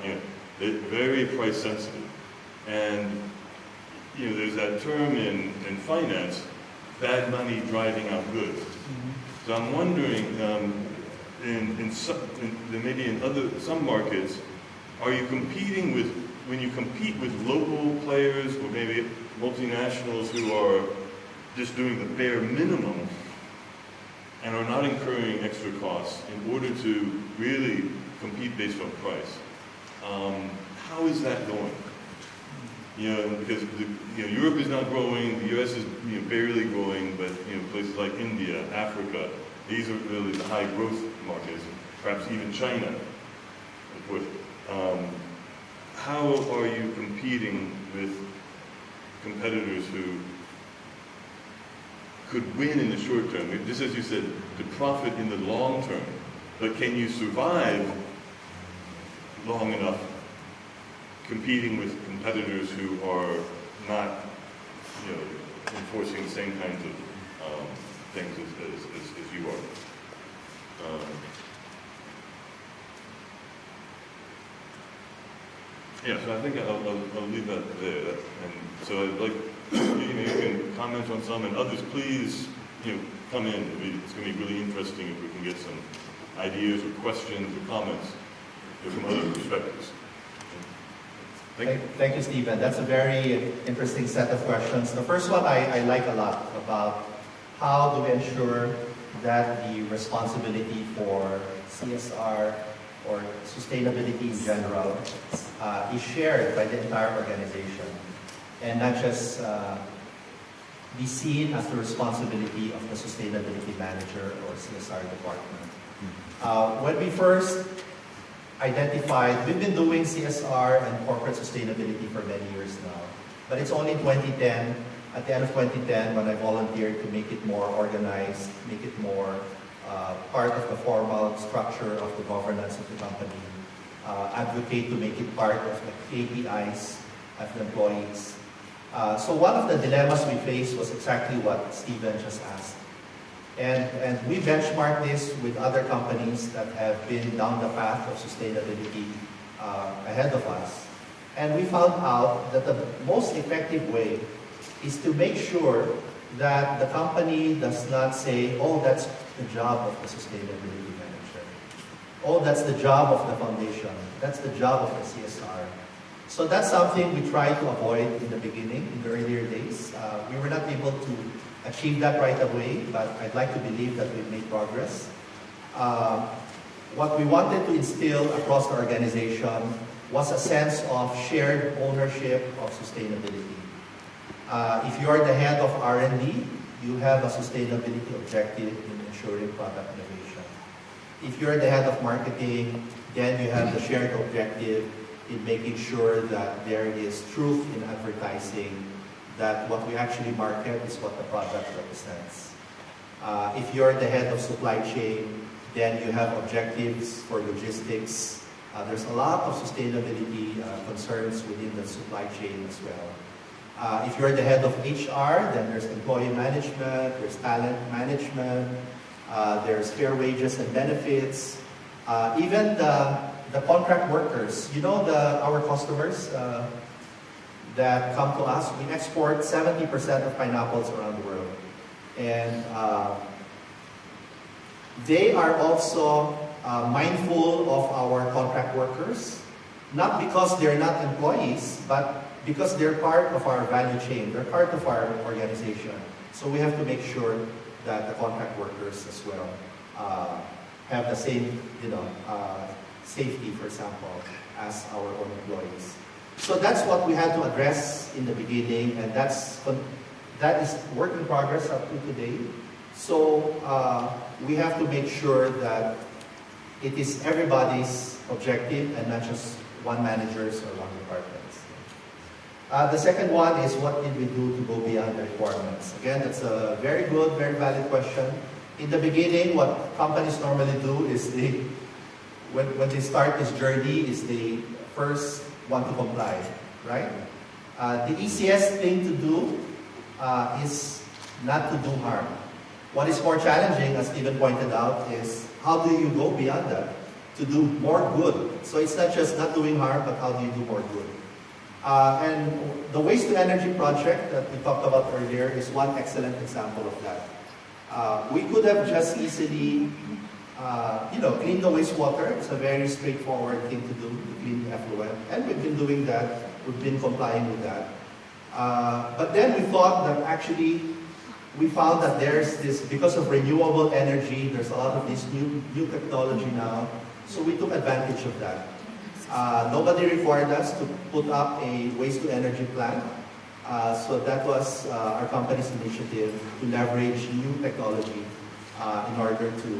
They're very price sensitive. And there's that term in finance, bad money driving out good. So I'm wondering, maybe in some markets, are you competing with, when you compete with local players or maybe multinationals who are just doing the bare minimum and are not incurring extra costs in order to really compete based on price? How is that going? Because Europe is not growing, the U.S. is barely growing, but places like India, Africa, these are really the high growth markets, perhaps even China, of course. How are you competing with competitors who could win in the short term? Just as you said, to profit in the long term, but can you survive long enough competing with competitors who are not, enforcing the same kinds of things as you are? So I think I'll leave that there. And so I'd like, you can comment on some, and others, please, come in. It's going to be really interesting if we can get some ideas or questions or comments from other perspectives. Thank you, Stephen. That's a very interesting set of questions. The first one I like a lot about how do we ensure that the responsibility for CSR or sustainability in general is shared by the entire organization and not just be seen as the responsibility of the sustainability manager or CSR department. When we first identified, we've been doing CSR and corporate sustainability for many years now, but it's only 2010, at the end of 2010, when I volunteered to make it more organized, make it more part of the formal structure of the governance of the company, advocate to make it part of the KPIs of the employees. So one of the dilemmas we faced was exactly what Stephen just asked. And we benchmarked this with other companies that have been down the path of sustainability ahead of us. And we found out that the most effective way is to make sure that the company does not say, oh, that's the job of the sustainability manager. Oh, that's the job of the foundation. That's the job of the CSR. So that's something we tried to avoid in the beginning, in the earlier days. We were not able to achieve that right away, but I'd like to believe that we've made progress. What we wanted to instill across the organization was a sense of shared ownership of sustainability. If you are the head of R&D, you have a sustainability objective in ensuring product innovation. If you're the head of marketing, then you have the shared objective in making sure that there is truth in advertising, that what we actually market is what the product represents. If you're the head of supply chain, then you have objectives for logistics. There's a lot of sustainability concerns within the supply chain as well. If you're the head of HR, then there's employee management, there's talent management, there's fair wages and benefits, even the contract workers. You know, our customers that come to us, we export 70% of pineapples around the world. And they are also mindful of our contract workers, not because they're not employees, but because they're part of our value chain, they're part of our organization. So we have to make sure that the contract workers as well have the same, safety, for example, as our own employees. So that's what we had to address in the beginning, and that is work in progress up to today. So we have to make sure that it is everybody's objective and not just one manager's or one department's. The second one is, what did we do to go beyond the requirements? Again, that's a very good, very valid question. In the beginning, what companies normally do is when they start this journey, is they first want to comply, right? The easiest thing to do is not to do harm. What is more challenging, as Stephen pointed out, is how do you go beyond that to do more good? So it's not just not doing harm, but how do you do more good? And the Waste to Energy project that we talked about earlier is one excellent example of that. We could have just easily, clean the wastewater. It's a very straightforward thing to do, to clean the effluent. And we've been doing that. We've been complying with that. But then we thought that actually, we found that there's this, because of renewable energy, there's a lot of this new technology now. So we took advantage of that. Nobody required us to put up a waste-to-energy plant. So that was our company's initiative to leverage new technology in order to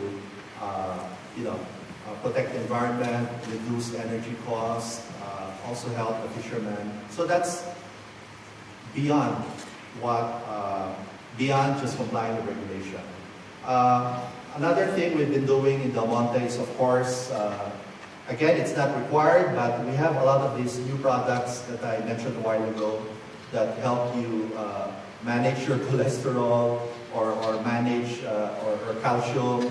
protect the environment, reduce energy costs, also help the fishermen. So that's beyond beyond just complying with regulation. Another thing we've been doing in Del Monte is, of course, again, it's not required, but we have a lot of these new products that I mentioned a while ago that help you manage your cholesterol or manage or calcium.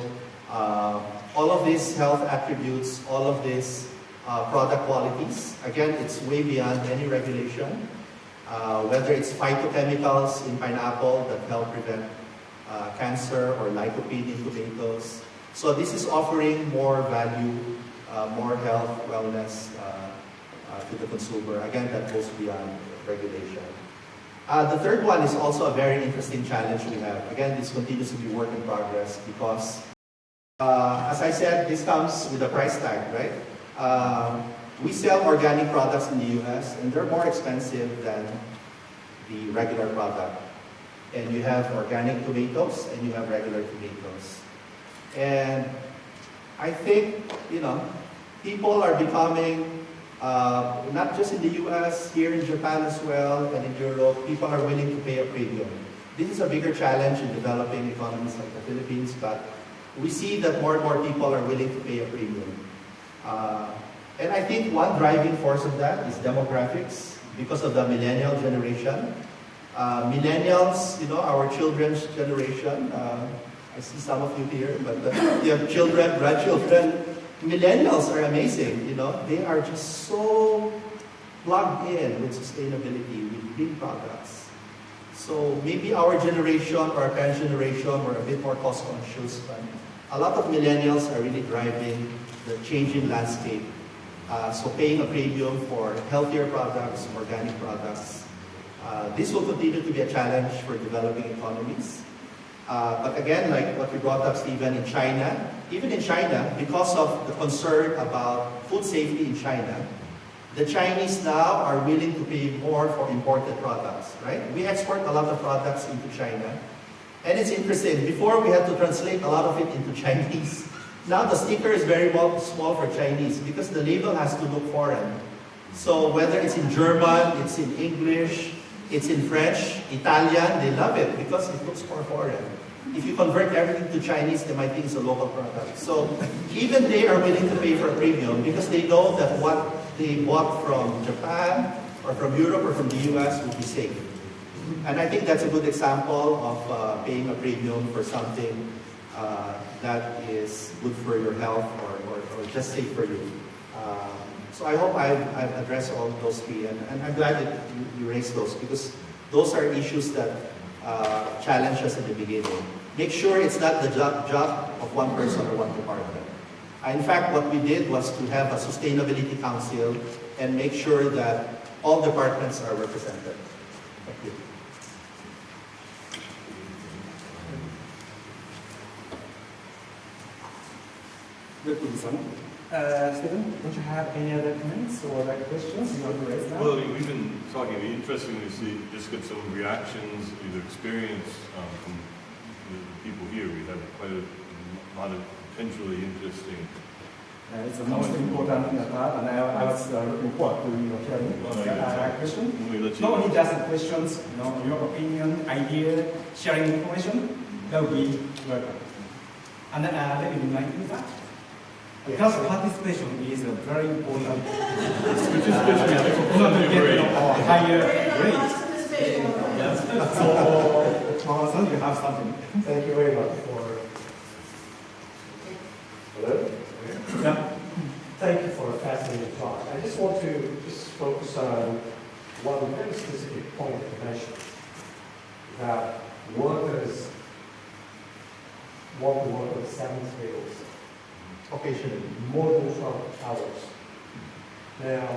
All of these health attributes, all of these product qualities, again, it's way beyond any regulation. Whether it's phytochemicals in pineapple that help prevent cancer, or lycopene in tomatoes. So this is offering more value, more health, wellness to the consumer. Again, that goes beyond regulation. The third one is also a very interesting challenge we have. Again, this continues to be work in progress because, as I said, this comes with a price tag, right? We sell organic products in the US and they're more expensive than the regular product. And you have organic tomatoes and you have regular tomatoes. And I think, people are becoming, not just in the US, here in Japan as well, and in Europe, people are willing to pay a premium. This is a bigger challenge in developing economies like the Philippines, but we see that more and more people are willing to pay a premium. And I think one driving force of that is demographics, because of the millennial generation. Millennials, our children's generation, I see some of you here, but you have children, grandchildren. Millennials are amazing, they are just so plugged in with sustainability, with green products. So maybe our generation or our parents' generation were a bit more cost conscious, but a lot of millennials are really driving the changing landscape. So paying a premium for healthier products, organic products. This will continue to be a challenge for developing economies. But again, like what you brought up, Stephen, in China, even in China, because of the concern about food safety in China, the Chinese now are willing to pay more for imported products, right? We export a lot of products into China. And it's interesting, before we had to translate a lot of it into Chinese. Now the sticker is very small for Chinese because the label has to look foreign. So whether it's in German, it's in English, it's in French, Italian, they love it because it looks more foreign. If you convert everything to Chinese, they might think it's a local product. So even they are willing to pay for a premium because they know that what they bought from Japan or from Europe or from the US will be safe. And I think that's a good example of paying a premium for something that is good for your health or just safe for you. So I hope I've addressed all those three, and I'm glad that you raised those because those are issues that challenge us in the beginning. Make sure it's not the job of one person or one department. In fact, what we did was to have a sustainability council and make sure that all departments are represented. Thank you. Good, Stephen, don't you have any other comments or questions you want to raise now? Well, we've been talking. It'd be interesting to see, just get some reactions, either experience from the people here. We have quite a lot of potentially interesting. It's the most important part, and I was looking forward to your hearing question. Not only just questions, your opinion, idea, sharing information, that would be welcome. And let me remind you that because participation is a very important higher grades. So, you have something. Thank you very much for. Hello? Yeah. Thank you for a fascinating talk. I just want to focus on one very specific point you mentioned, that workers want to work on 7 skills. Occasionally, more than 12 hours. Now,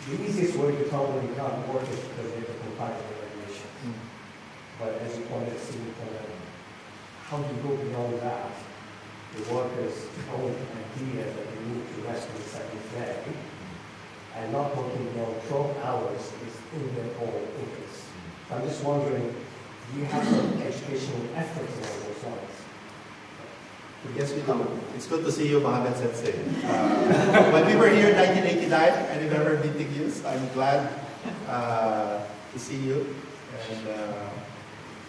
the easiest way to tell them you can't work is because they have to comply with the regulations. But as you pointed out, how do you go beyond that? The workers' own idea that they need to rest on the second day and not working beyond 12 hours is in their own interest. I'm just wondering, do you have some educational efforts along those lines? Yes, we do. It's good to see you, Mohammed Sensei. When we were here in 1989, I remember meeting you. So I'm glad to see you. And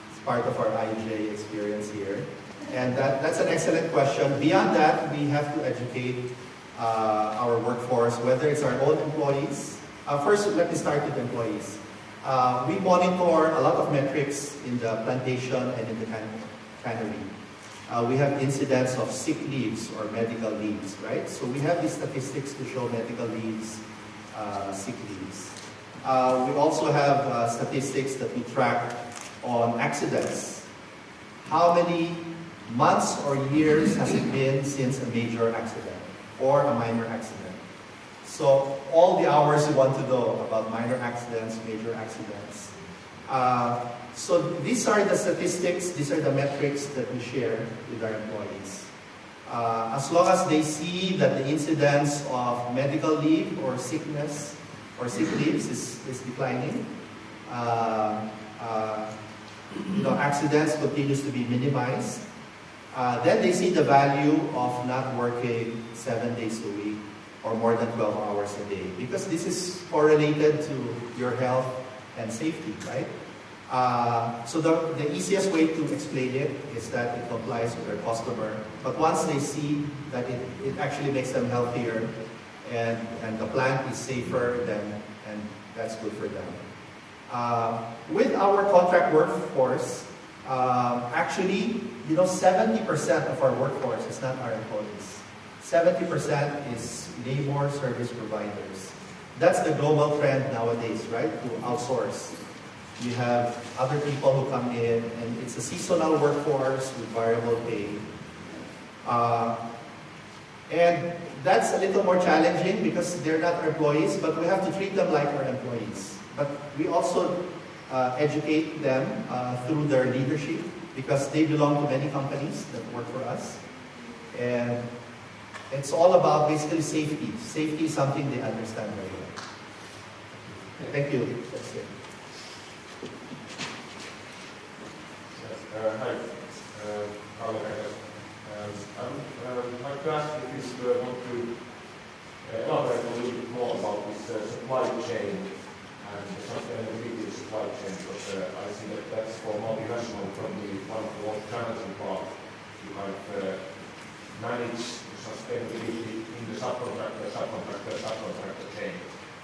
it's part of our IUJ experience here. And that's an excellent question. Beyond that, we have to educate our workforce, whether it's our own employees. First, let me start with employees. We monitor a lot of metrics in the plantation and in the cannery. We have incidents of sick leaves or medical leaves, right? So we have these statistics to show medical leaves, sick leaves. We also have statistics that we track on accidents. How many months or years has it been since a major accident or a minor accident? So all the hours you want to know about minor accidents, major accidents. So these are the statistics, these are the metrics that we share with our employees. As long as they see that the incidence of medical leave or sickness or sick leaves is declining, accidents continues to be minimized, then they see the value of not working 7 days a week or more than 12 hours a day, because this is correlated to your health and safety, right? So the easiest way to explain it is that it complies with their customer, but once they see that it actually makes them healthier and the plant is safer, then that's good for them. With our contract workforce, actually, 70% of our workforce is not our employees. 70% is labor service providers. That's the global trend nowadays, right? To outsource. You have other people who come in, and it's a seasonal workforce with variable pay. And that's a little more challenging because they're not our employees, but we have to treat them like our employees. But we also educate them through their leadership, because they belong to many companies that work for us. And it's all about basically safety. Safety is something they understand very well. Thank you. That's it. Hi, Carlo Herrera. I'd like to ask if you want to elaborate a little bit more about this supply chain and the sustainability of supply chain, because I see that that's for multinational probably one of the most challenging parts to kind of manage the sustainability in the subcontractor chain.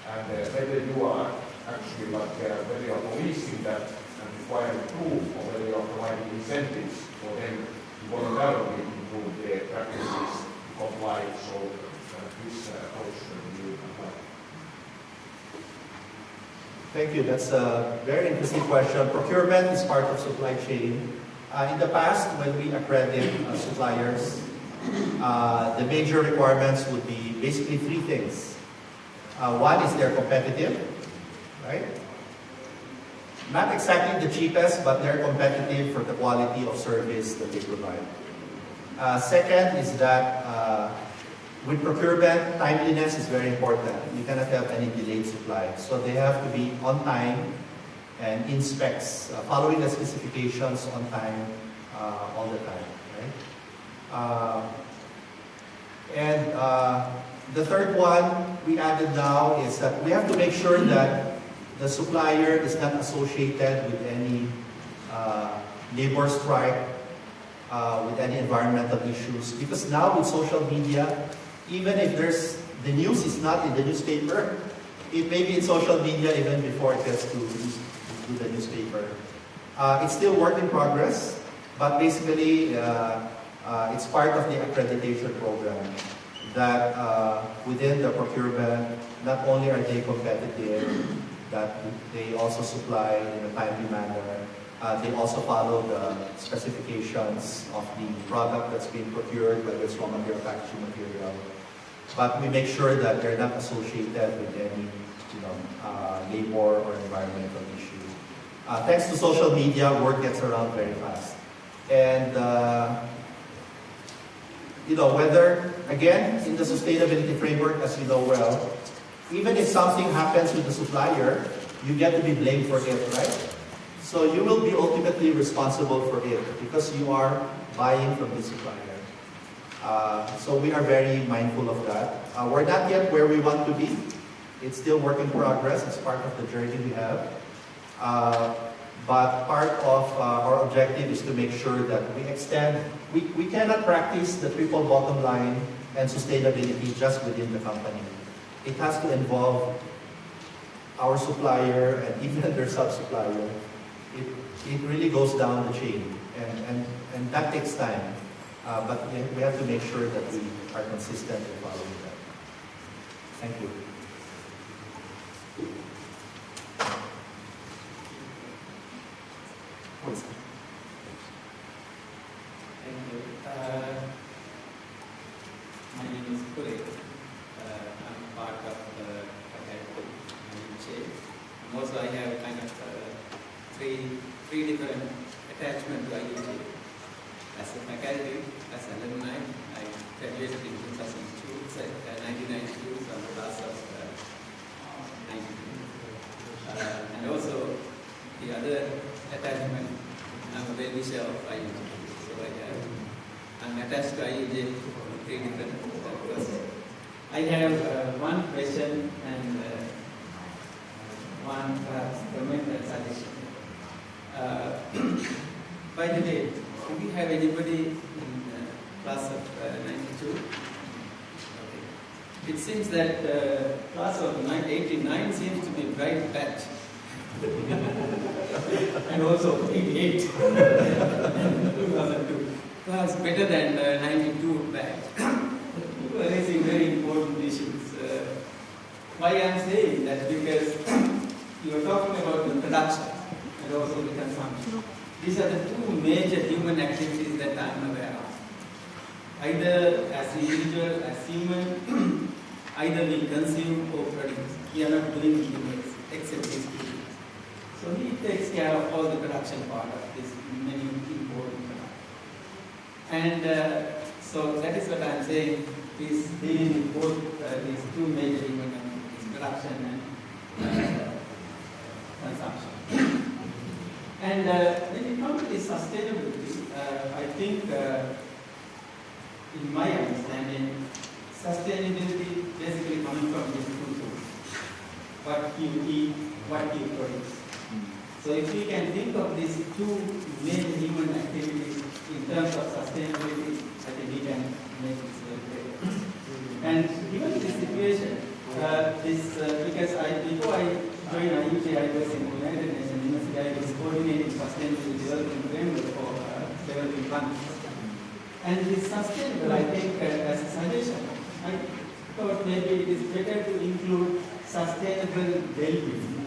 And whether you are actually whether you are policing that and requiring proof, or whether you are providing incentives for them to voluntarily improve their practices, comply, so this approach you apply. Thank you. That's a very interesting question. Procurement is part of supply chain. In the past, when we accredit suppliers, the major requirements would be basically three things. One is they're competitive, right? Not exactly the cheapest, but they're competitive for the quality of service that they provide. Second is that with procurement, timeliness is very important. You cannot have any delayed supply. So they have to be on time and in specs, following the specifications on time all the time, right? The third one we added now is that we have to make sure that the supplier is not associated with any labor strike, with any environmental issues. Because now with social media, even if the news is not in the newspaper, it may be in social media even before it gets to the newspaper. It's still work in progress, but basically it's part of the accreditation program that within the procurement, not only are they competitive, that they also supply in a timely manner, they also follow the specifications of the product that's being procured, whether it's raw material, packaging material. But we make sure that they're not associated with any labor or environmental issue. Thanks to social media, word gets around very fast. And whether, again, in the sustainability framework, as you know well, even if something happens with the supplier, you get to be blamed for it, right? So you will be ultimately responsible for it because you are buying from the supplier. So we are very mindful of that. We're not yet where we want to be. It's still work in progress. It's part of the journey we have. But part of our objective is to make sure that we extend. We cannot practice the triple bottom line and sustainability just within the company. It has to involve our supplier and even their sub-supplier. It really goes down the chain, and that takes time. But we have to make sure that we are consistent in following that. Thank you. Thank you. three different attachments to IUJ. As a faculty, as alumni, I graduated in 2002, 1992, so I'm the class of 92. And also, the other attachment, I'm a well-wisher of IUJ. So I'm attached to IUJ from three different processes. I have one question and one comment and suggestion. By the way, do we have anybody in class of 92? Okay. It seems that class of 89 seems to be bright batch. And also 88 and 2002. Perhaps better than 92 batch. You are raising very important issues. Why I am saying that because you are talking about the production and also the consumption. These are the two major human activities that I am aware of. Either as individual, as human, either we consume or produce. We are not doing anything else except these two things. So he takes care of all the production part of this many important products. And so that is what I am saying, is dealing with both these two major human activities, production and consumption. And when it comes to the sustainability, I think, in my understanding, sustainability basically coming from these two things: what you eat, what you produce. So if we can think of these two main human activities in terms of sustainability, I think we can make this very clear. And given this situation, because before I joined IUJ, I was in the United Nations University. I was coordinating sustainable development framework for developing countries. And this sustainable, I think, as a suggestion, I thought maybe it is better to include sustainable well-being.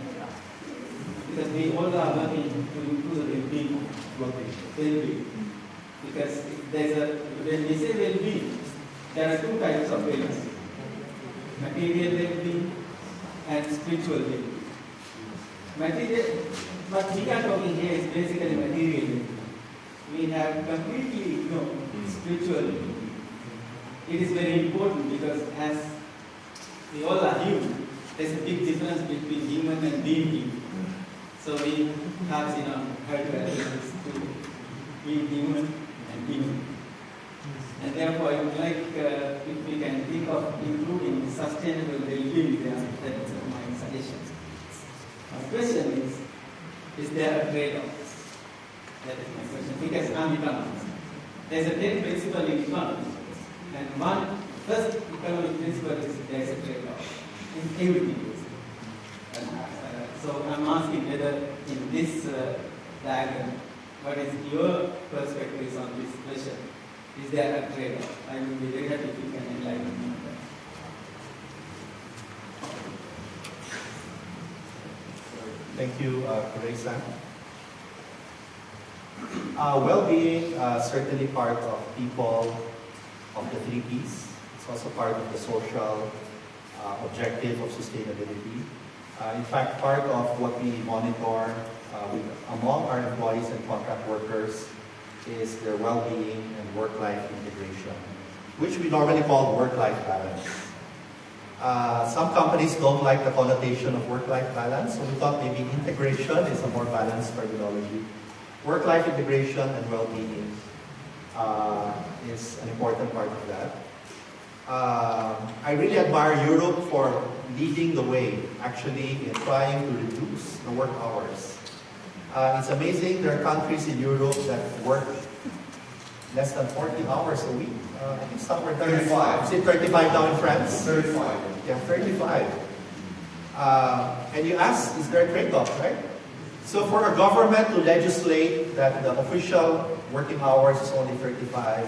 Because we all are working to improve the well-being. Because when we say well-being, there are two types of well-being: material well-being and spiritual well-being. What we are talking here is basically material well-being. We have completely ignored spiritual well-being. It is very important because as we all are human, there is a big difference between human and being human. So we have, had to address this to being human and human. And therefore, I would like if we can think of including sustainable well-being there. That's my suggestion. My question is there a trade-off? That is my question. Because I'm economist. There's a 10 principle in economics. And one first economic principle is there's a trade-off in everything. So I'm asking whether in this diagram, what is your perspective on this question? Is there a trade-off? I will be very happy if you can enlighten me on that. Thank you, Kurei-san. Well-being certainly part of people of the 3 Ps. It's also part of the social objective of sustainability. In fact, part of what we monitor among our employees and contract workers is their well-being and work-life integration, which we normally call work-life balance. Some companies don't like the connotation of work-life balance, so we thought maybe integration is a more balanced terminology. Work-life integration and well-being is an important part of that. I really admire Europe for leading the way, actually, in trying to reduce the work hours. It's amazing there are countries in Europe that work less than 40 hours a week. I think somewhere 35. Is it 35 now in France? 35. Yeah, 35. And you ask, is there a trade-off, right? So for a government to legislate that the official working hours is only 35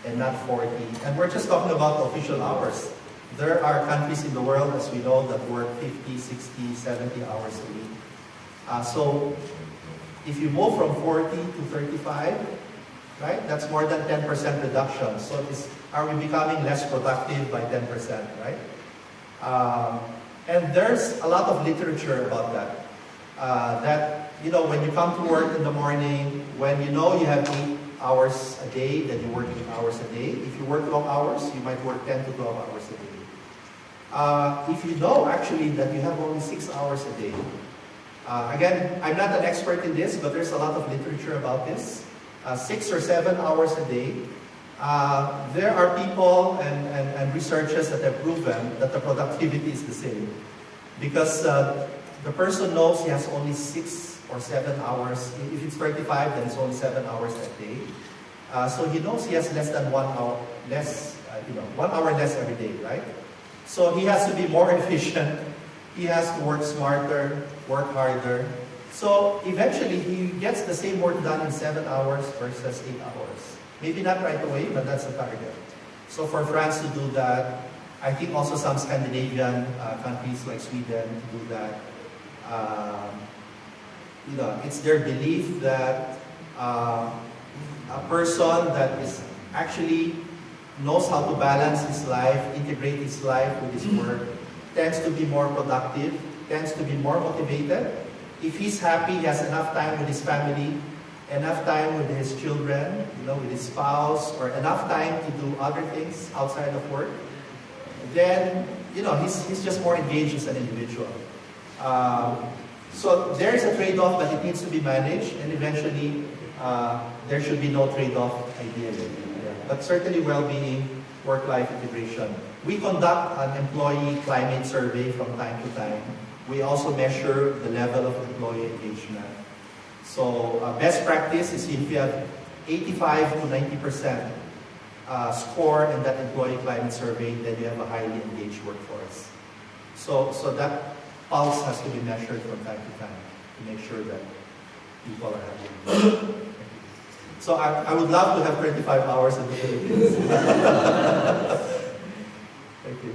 and not 40, and we're just talking about the official hours. There are countries in the world, as we know, that work 50, 60, 70 hours a week. So if you move from 40 to 35, right, that's more than 10% reduction. So are we becoming less productive by 10%, right? And there's a lot of literature about that. That you know, when you come to work in the morning, when you know you have 8 hours a day, then you work 8 hours a day. If you work long hours, you might work 10 to 12 hours a day. If you know actually that you have only 6 hours a day, again, I'm not an expert in this, but there's a lot of literature about this. 6 or 7 hours a day. There are people and researchers that have proven that the productivity is the same. Because the person knows he has only 6 or 7 hours. If it's 35, then it's only 7 hours that day. So he knows he has less than 1 hour less, 1 hour less every day, right? So he has to be more efficient. He has to work smarter, work harder. So eventually he gets the same work done in 7 hours versus 8 hours. Maybe not right away, but that's the target. So for France to do that, I think also some Scandinavian countries like Sweden do that. It's their belief that a person that is actually knows how to balance his life, integrate his life with his work, tends to be more productive, tends to be more motivated. If he's happy, he has enough time with his family, enough time with his children, with his spouse, or enough time to do other things outside of work, then, he's just more engaged as an individual. So there is a trade-off, but it needs to be managed, and eventually there should be no trade-off ideally. But certainly well-being, work-life integration. We conduct an employee climate survey from time to time. We also measure the level of employee engagement. So best practice is if you have 85 to 90% score in that employee climate survey, then you have a highly engaged workforce. So that pulse has to be measured from time to time to make sure that people are happy. So I would love to have 25 hours in the Philippines. Thank you.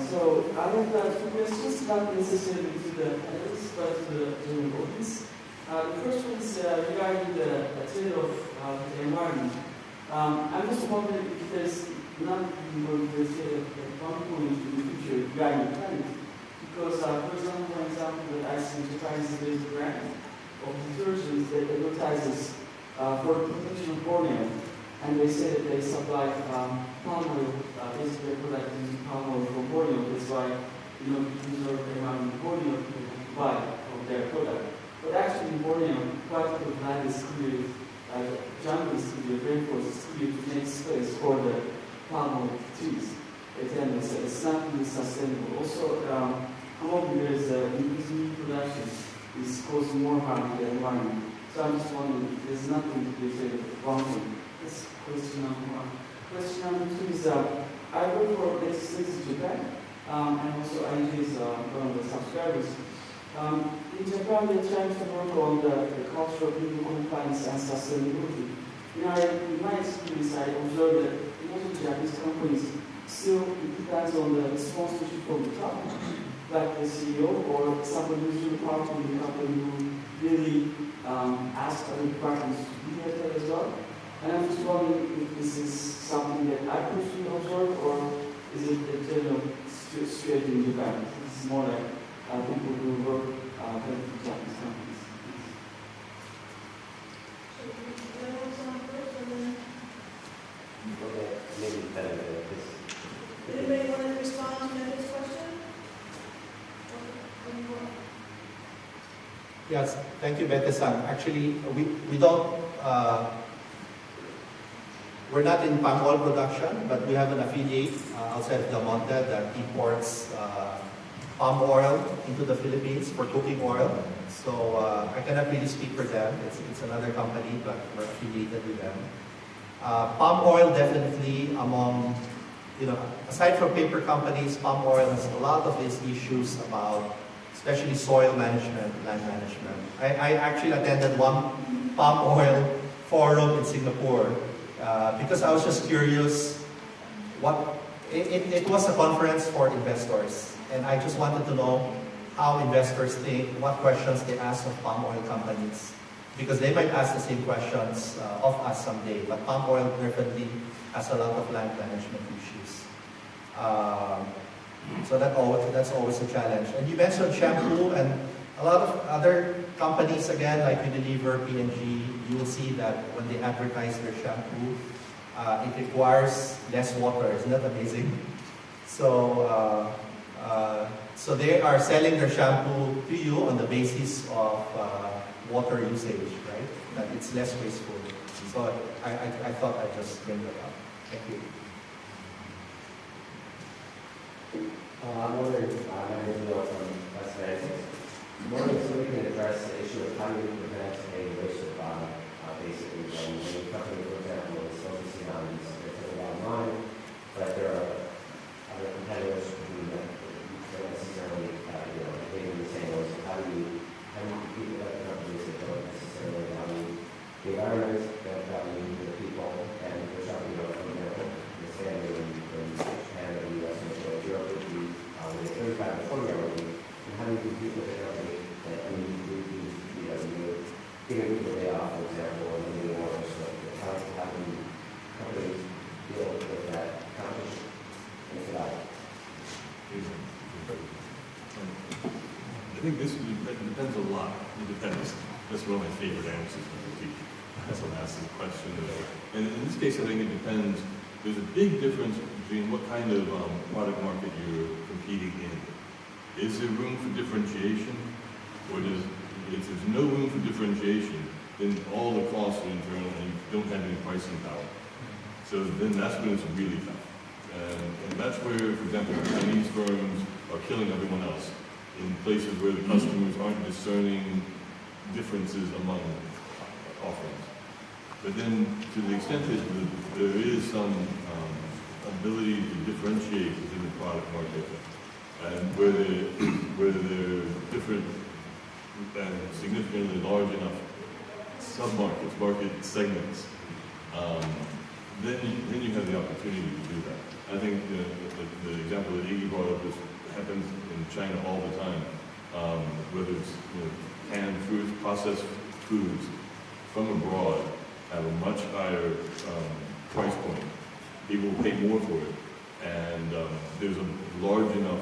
So I have two questions, not necessarily to the panelists, but to the general audience. The first one is regarding the trade-off of the environment. I'm just wondering if there's not going to say at one point in the future regarding the planet. Because, for example, one example that I see in Japan is there's a brand of detergents that advertises for the protection of Borneo. And they say that they supply palm oil, basically a product using palm oil from Borneo. That's why, preserve the environment in Borneo to buy from their product. But actually in Borneo, quite a lot of land is cleared, jungle is cleared, rainforest is cleared to make space for the palm oil trees. Again, it's not really sustainable. Also, among there's increasing meat production is causing more harm to the environment. So I'm just wondering, there's nothing to be said wrong with it. That's question number one. Question number two is, I work for legislation in Japan, and also IUJ is one of the subscribers. In Japan, they're trying to work on the culture of legal compliance and sustainability. In my experience, I observed that most of Japanese companies still depends on the sponsorship from the top, like the CEO or somebody who's really powerful in the company who really asks other departments to be there as well. And I'm just wondering if this is something that I personally observe, or is it a general strategy in Japan? This is more like people who work for Japanese companies. Anybody want to respond to this question? Yes, thank you, Bete-san. Actually, we don't, we're not in palm oil production, but we have an affiliate outside of Del Monte that imports palm oil into the Philippines for cooking oil. So I cannot really speak for them. It's another company, but we're affiliated with them. Palm oil definitely among, aside from paper companies, palm oil has a lot of these issues about especially soil management, land management. I actually attended one palm oil forum in Singapore because I was just curious. It was a conference for investors, and I just wanted to know how investors think, what questions they ask of palm oil companies, because they might ask the same questions of us someday. But palm oil definitely has a lot of land management issues. So that's always a challenge. And you mentioned shampoo, and a lot of other companies, again, like Unilever, P&G, you will see that when they advertise their shampoo, it requires less water. Isn't that amazing? So, so they are selling their shampoo to you on the basis of water usage, right? That it's less wasteful. So I thought I'd just bring that up. Thank you. I'm wondering, my name is Bill from West Texas. I'm wondering if we can address the issue of how do you prevent a waste of product, basically, when a company, for example, is focusing on these, they're putting a lot of money, but there are other competitors who don't necessarily, behave in the same way. So how do you compete with other companies that don't necessarily value the environment, don't value the people, and we're talking about, for example, the standard in Japan and the US and Europe would be with a 35 or 40-hour week, and how do you compete with a company that, you're giving people a day off, for example, or maybe more, so how do companies deal with that competition? Thanks a lot. I think this depends a lot. It depends. That's one of my favorite answers when I teach. Someone asks this question. And in this case, I think it depends. There's a big difference between what kind of product market you're competing in. Is there room for differentiation? Or if there's no room for differentiation, then all the costs are internal and you don't have any pricing power. So then that's when it's really tough. And that's where, for example, Chinese firms are killing everyone else in places where the customers aren't discerning differences among offerings. But then, to the extent that there is some ability to differentiate within the product market, and where they're different and significantly large enough sub-markets, market segments, then you have the opportunity to do that. I think the example that Iggy brought up happens in China all the time, whether it's canned foods, processed foods from abroad have a much higher price point. People will pay more for it, and there's a large enough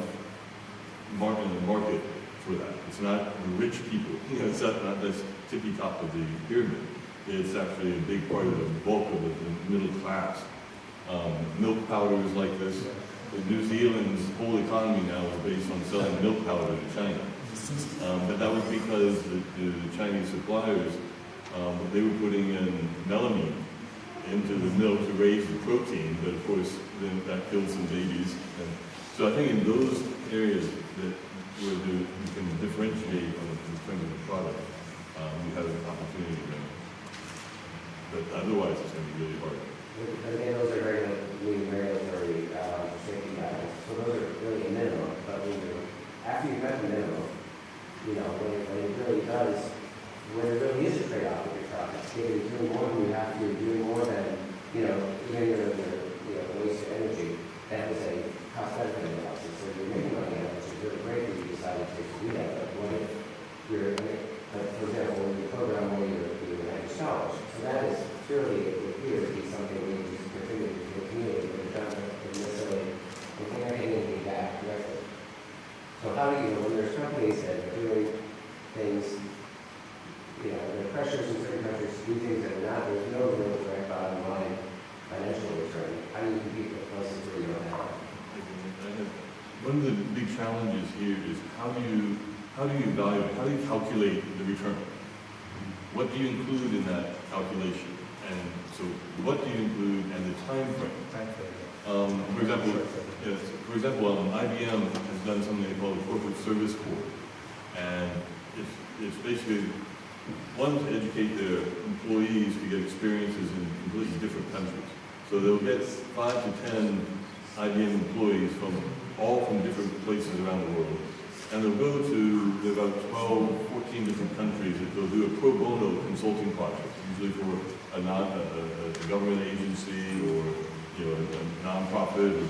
market for that. It's not the rich people. It's not this tippy top of the pyramid. It's actually a big part of the bulk of the middle class. Milk powders like this. New Zealand's whole economy now is based on selling milk powder to China. But that was because the Chinese suppliers, they were putting in melamine into the milk to raise the protein, but of course then that killed some babies. And so I think in those areas where you can differentiate in terms of the product, you have an opportunity to win. But otherwise it's going to be really hard. Again, those are regulatory safety guidelines. So those are really a minimum. But after you've met the minimum, when it really does, when it really is a trade-off with your products, you're doing more than you have to, you're doing more than, even your waste of energy, that is a cost-benefit analysis. So you're making money on it, which is really great that you decided to do that. But what if you're, for example, when you program all your language knowledge, so that is purely appear to be something we can just contribute to the community, but it's not necessarily, we can't get anything back directly. So how do when there's companies that are doing things, there are pressures in certain countries to do things that are not, there's no real direct bottom line financial return. How do you compete with places where you don't have it? One of the big challenges here is how do you evaluate, how do you calculate the return? What do you include in that calculation? And so what do you include and the time frame? For example, IBM has done something they call a corporate service corps. And it's basically, one, to educate their employees to get experiences in completely different countries. So they'll get 5 to 10 IBM employees all from different places around the world. And they'll go to about 12, 14 different countries that they'll do a pro bono consulting project, usually for a government agency or a nonprofit or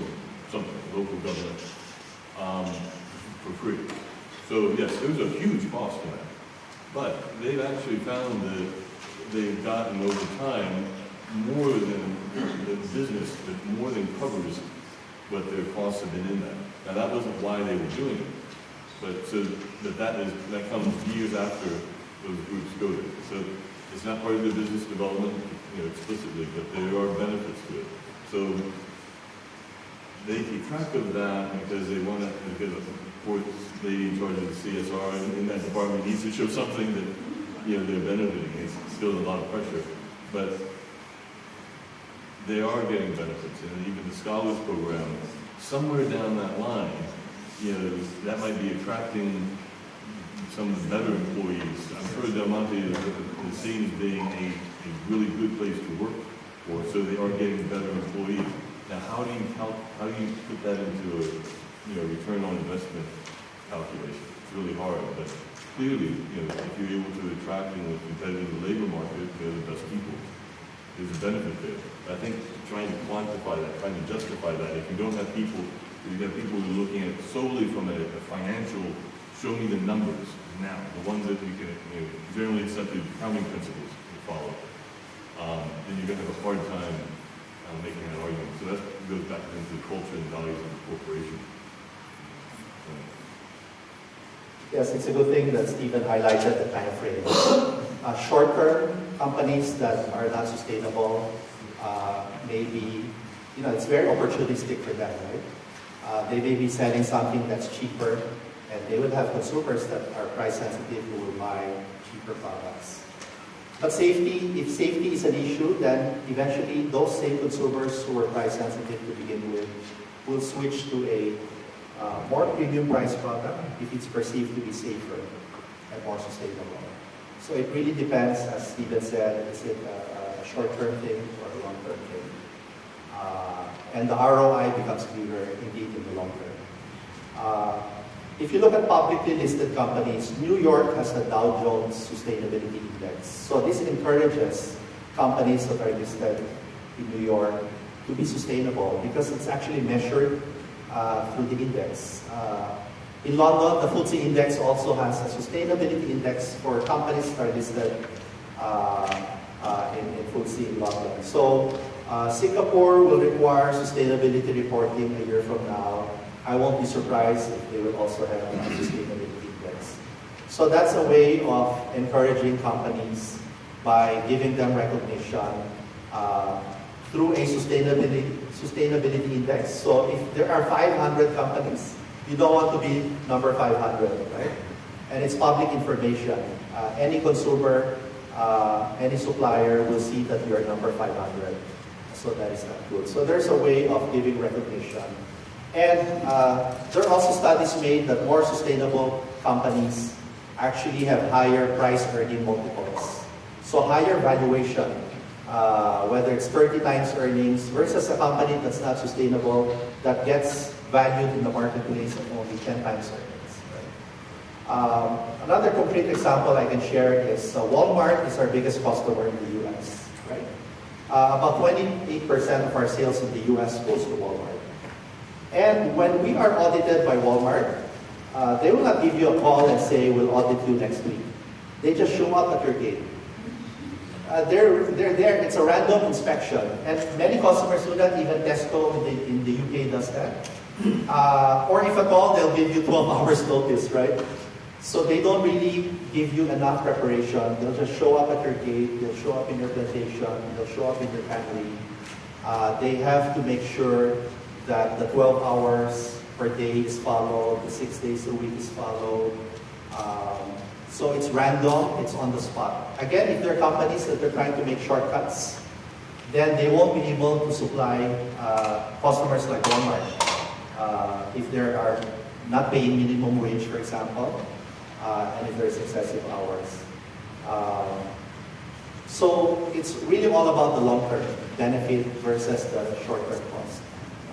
something, local government, for free. So yes, there's a huge cost to that. But they've actually found that they've gotten over time more than the business that more than covers what their costs have been in that. Now that wasn't why they were doing it, but so that comes years after those groups go there. So it's not part of their business development, explicitly, but there are benefits to it. So they keep track of that because they want to, because of course, lady in charge of the CSR in that department needs to show something that they're benefiting. It's still a lot of pressure, but they are getting benefits, and even the scholars program, somewhere down that line, that might be attracting some better employees. I'm sure Del Monte is seen as being a really good place to work for, so they are getting better employees. Now, how do you put that into a return on investment calculation? It's really hard, but clearly, if you're able to attract in the competitive labor market, the best people, there's a benefit there. But I think trying to quantify that, trying to justify that, if you don't have people, if you have people who are looking at it solely from a financial, show me the numbers now, the ones that you can, generally accepted accounting principles to follow, then you're going to have a hard time making that argument. So that goes back into the culture and values of the corporation. Yes, it's a good thing that Stephen highlighted the time frame. Short-term companies that are not sustainable, maybe, it's very opportunistic for them, right? They may be selling something that's cheaper, and they will have consumers that are price sensitive who will buy cheaper products. But if safety is an issue, then eventually those same consumers who were price sensitive to begin with will switch to a more premium price product if it's perceived to be safer and more sustainable. So it really depends, as Stephen said, is it a short-term thing or a long-term thing? And the ROI becomes clearer indeed in the long term. If you look at publicly listed companies, New York has the Dow Jones Sustainability Index. So this encourages companies that are listed in New York to be sustainable because it's actually measured through the index. In London, the FTSE index also has a sustainability index for companies that are listed in FTSE in London. So Singapore will require sustainability reporting a year from now. I won't be surprised if they will also have a sustainability index. So that's a way of encouraging companies by giving them recognition through a sustainability index. So if there are 500 companies, you don't want to be number 500, right? And it's public information. Any consumer, any supplier will see that you are number 500. So that is not good. So there's a way of giving recognition. And there are also studies made that more sustainable companies actually have higher price earning multiples. So higher valuation, whether it's 30 times earnings versus a company that's not sustainable that gets valued in the marketplace at only 10 times earnings. Right? Another concrete example I can share is Walmart is our biggest customer in the US. Right? About 28% of our sales in the US goes to Walmart. And when we are audited by Walmart, they will not give you a call and say, we'll audit you next week. They just show up at your gate. They're there, it's a random inspection. And many customers do that, even Tesco in the UK does that. Or if at all, they'll give you 12 hours notice, right? So they don't really give you enough preparation. They'll just show up at your gate, they'll show up in your plantation, they'll show up in your family. They have to make sure that the 12 hours per day is followed, the 6 days a week is followed. So it's random, it's on the spot. Again, if there are companies that are trying to make shortcuts, then they won't be able to supply customers like Walmart. If there are not paying minimum wage, for example, and if there's excessive hours. So it's really all about the long-term benefit versus the short-term cost.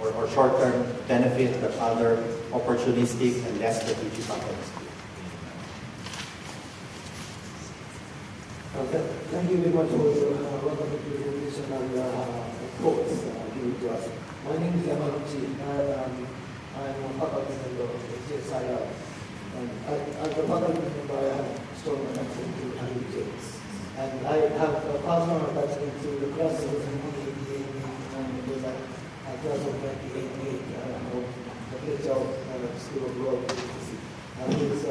Or short-term benefit that other opportunistic and less strategic companies do. Thank you very much for your wonderful presentation and thoughts given to us. My name is Yamaguchi, and I'm a faculty member of CSIR. And as a faculty member, I have strong attachment to IUJ. And I have a personal attachment to the classes and community and class of 1988 of the Mitchell School of Law. His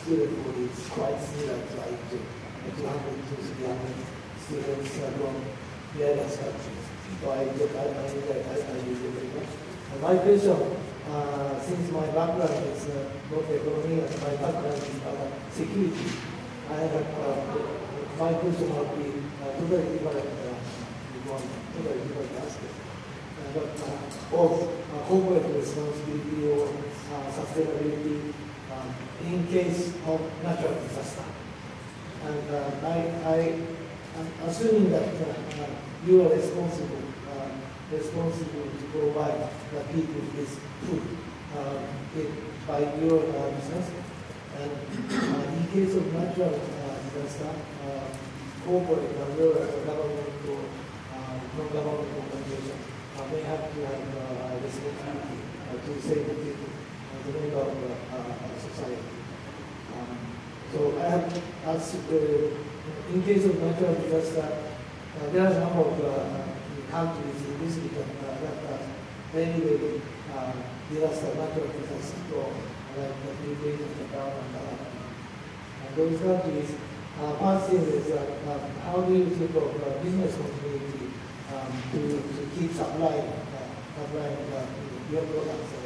student who is quite similar to IUJ, 200 to 300 students from various countries. So I enjoy very much. And my question, since my background is not economy and my background is security, I have my question would be totally different aspect. But both corporate responsibility or sustainability in case of natural disaster. And I'm assuming that you are responsible to provide the people with food by your business. And in case of natural disaster, corporate as well as government or non-government organization may have to have responsibility to save the people, the member of the society. So I have asked, in case of natural disaster, there are a number of countries in this region that are very, very disaster, natural disaster, like the Philippines, Japan, and those countries. First thing is, how do you think of business community to keep supplying your products to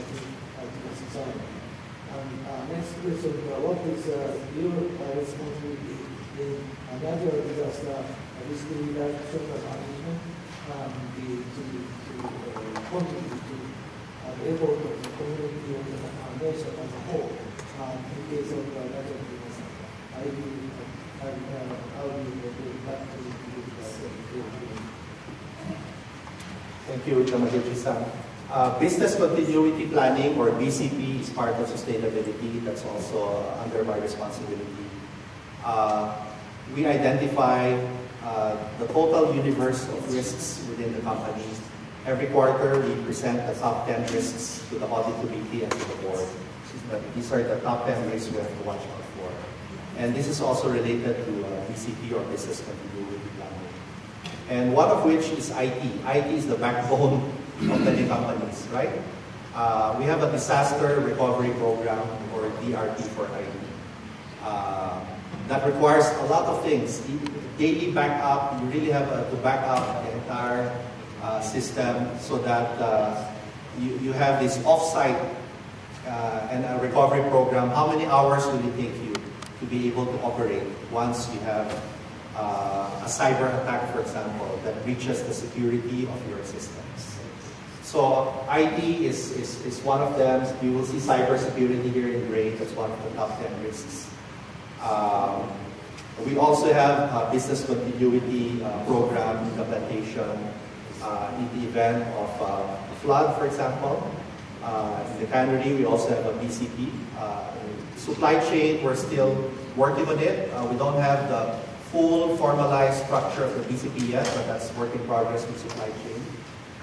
the society? Next question, what is your responsibility in natural disaster risk reduction management to contribute to the effort of the community of the nation as a whole in case of natural disaster? How do you get back to the Thank you, Yamaguchi-san. Business continuity planning, or BCP, is part of sustainability. That's also under my responsibility. We identify the total universe of risks within the company. Every quarter, we present the top 10 risks to the audit committee and to the board. These are the top 10 risks we have to watch out for. And this is also related to BCP, or business continuity planning. And one of which is IT. IT is the backbone of many companies, right? We have a disaster recovery program, or DRP for IT. That requires a lot of things. Daily backup, you really have to back up the entire system so that you have this off-site and a recovery program. How many hours will it take you to be able to operate once you have a cyber attack, for example, that breaches the security of your systems? So IT is one of them. You will see cybersecurity here in gray. That's one of the top 10 risks. We also have a business continuity program implementation in the event of a flood, for example. In the cannery, we also have a BCP. Supply chain, we're still working on it. We don't have the full formalized structure of the BCP yet, but that's work in progress with supply chain.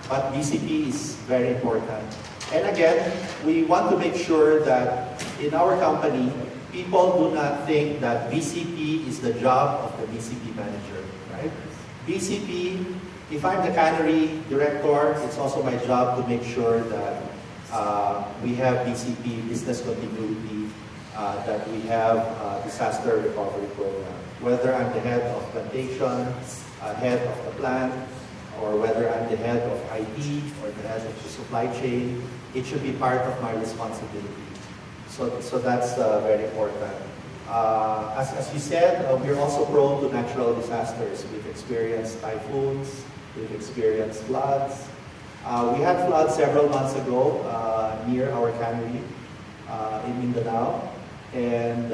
But BCP is very important. And again, we want to make sure that in our company, people do not think that BCP is the job of the BCP manager, right? BCP, if I'm the cannery director, it's also my job to make sure that we have BCP, business continuity, that we have a disaster recovery program. Whether I'm the head of plantation, head of the plant, or whether I'm the head of IT or the head of the supply chain, it should be part of my responsibility. So that's very important. As you said, we're also prone to natural disasters. We've experienced typhoons, we've experienced floods. We had floods several months ago near our cannery in Mindanao. And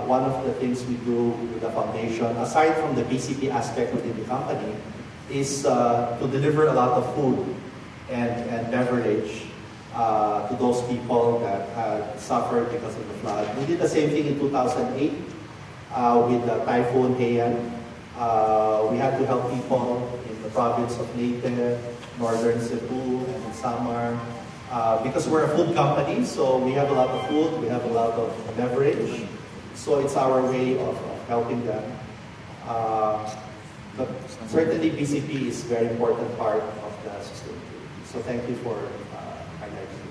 one of the things we do with the foundation, aside from the BCP aspect within the company, is to deliver a lot of food and beverage to those people that had suffered because of the flood. We did the same thing in 2008 with the Typhoon Haiyan. We had to help people in the province of Leyte, northern Cebu, and Samar. Because we're a food company, so we have a lot of food, we have a lot of beverage. So it's our way of helping them. But certainly BCP is a very important part of the sustainability. So thank you for highlighting.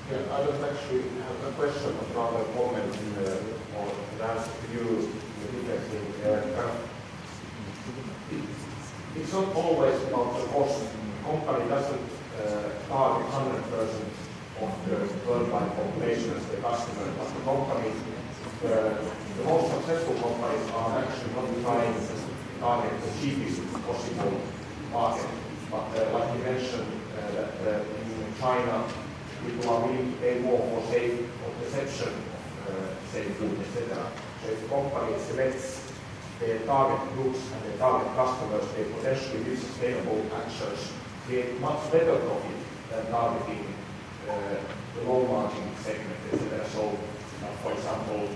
Yeah, I don't actually have a question, but rather a comment or an answer to you in the difference in it's not always about the cost. The company doesn't target 100% of the worldwide population as the customer, but the company, the most successful companies are actually not trying to target the cheapest possible market. But like you mentioned, that in China, people are willing to pay more for safe or perception of safe food, etc. So if the company selects their target groups and their target customers, they potentially with sustainable actions create much better profit than targeting the low margin segment, etc. So, for example,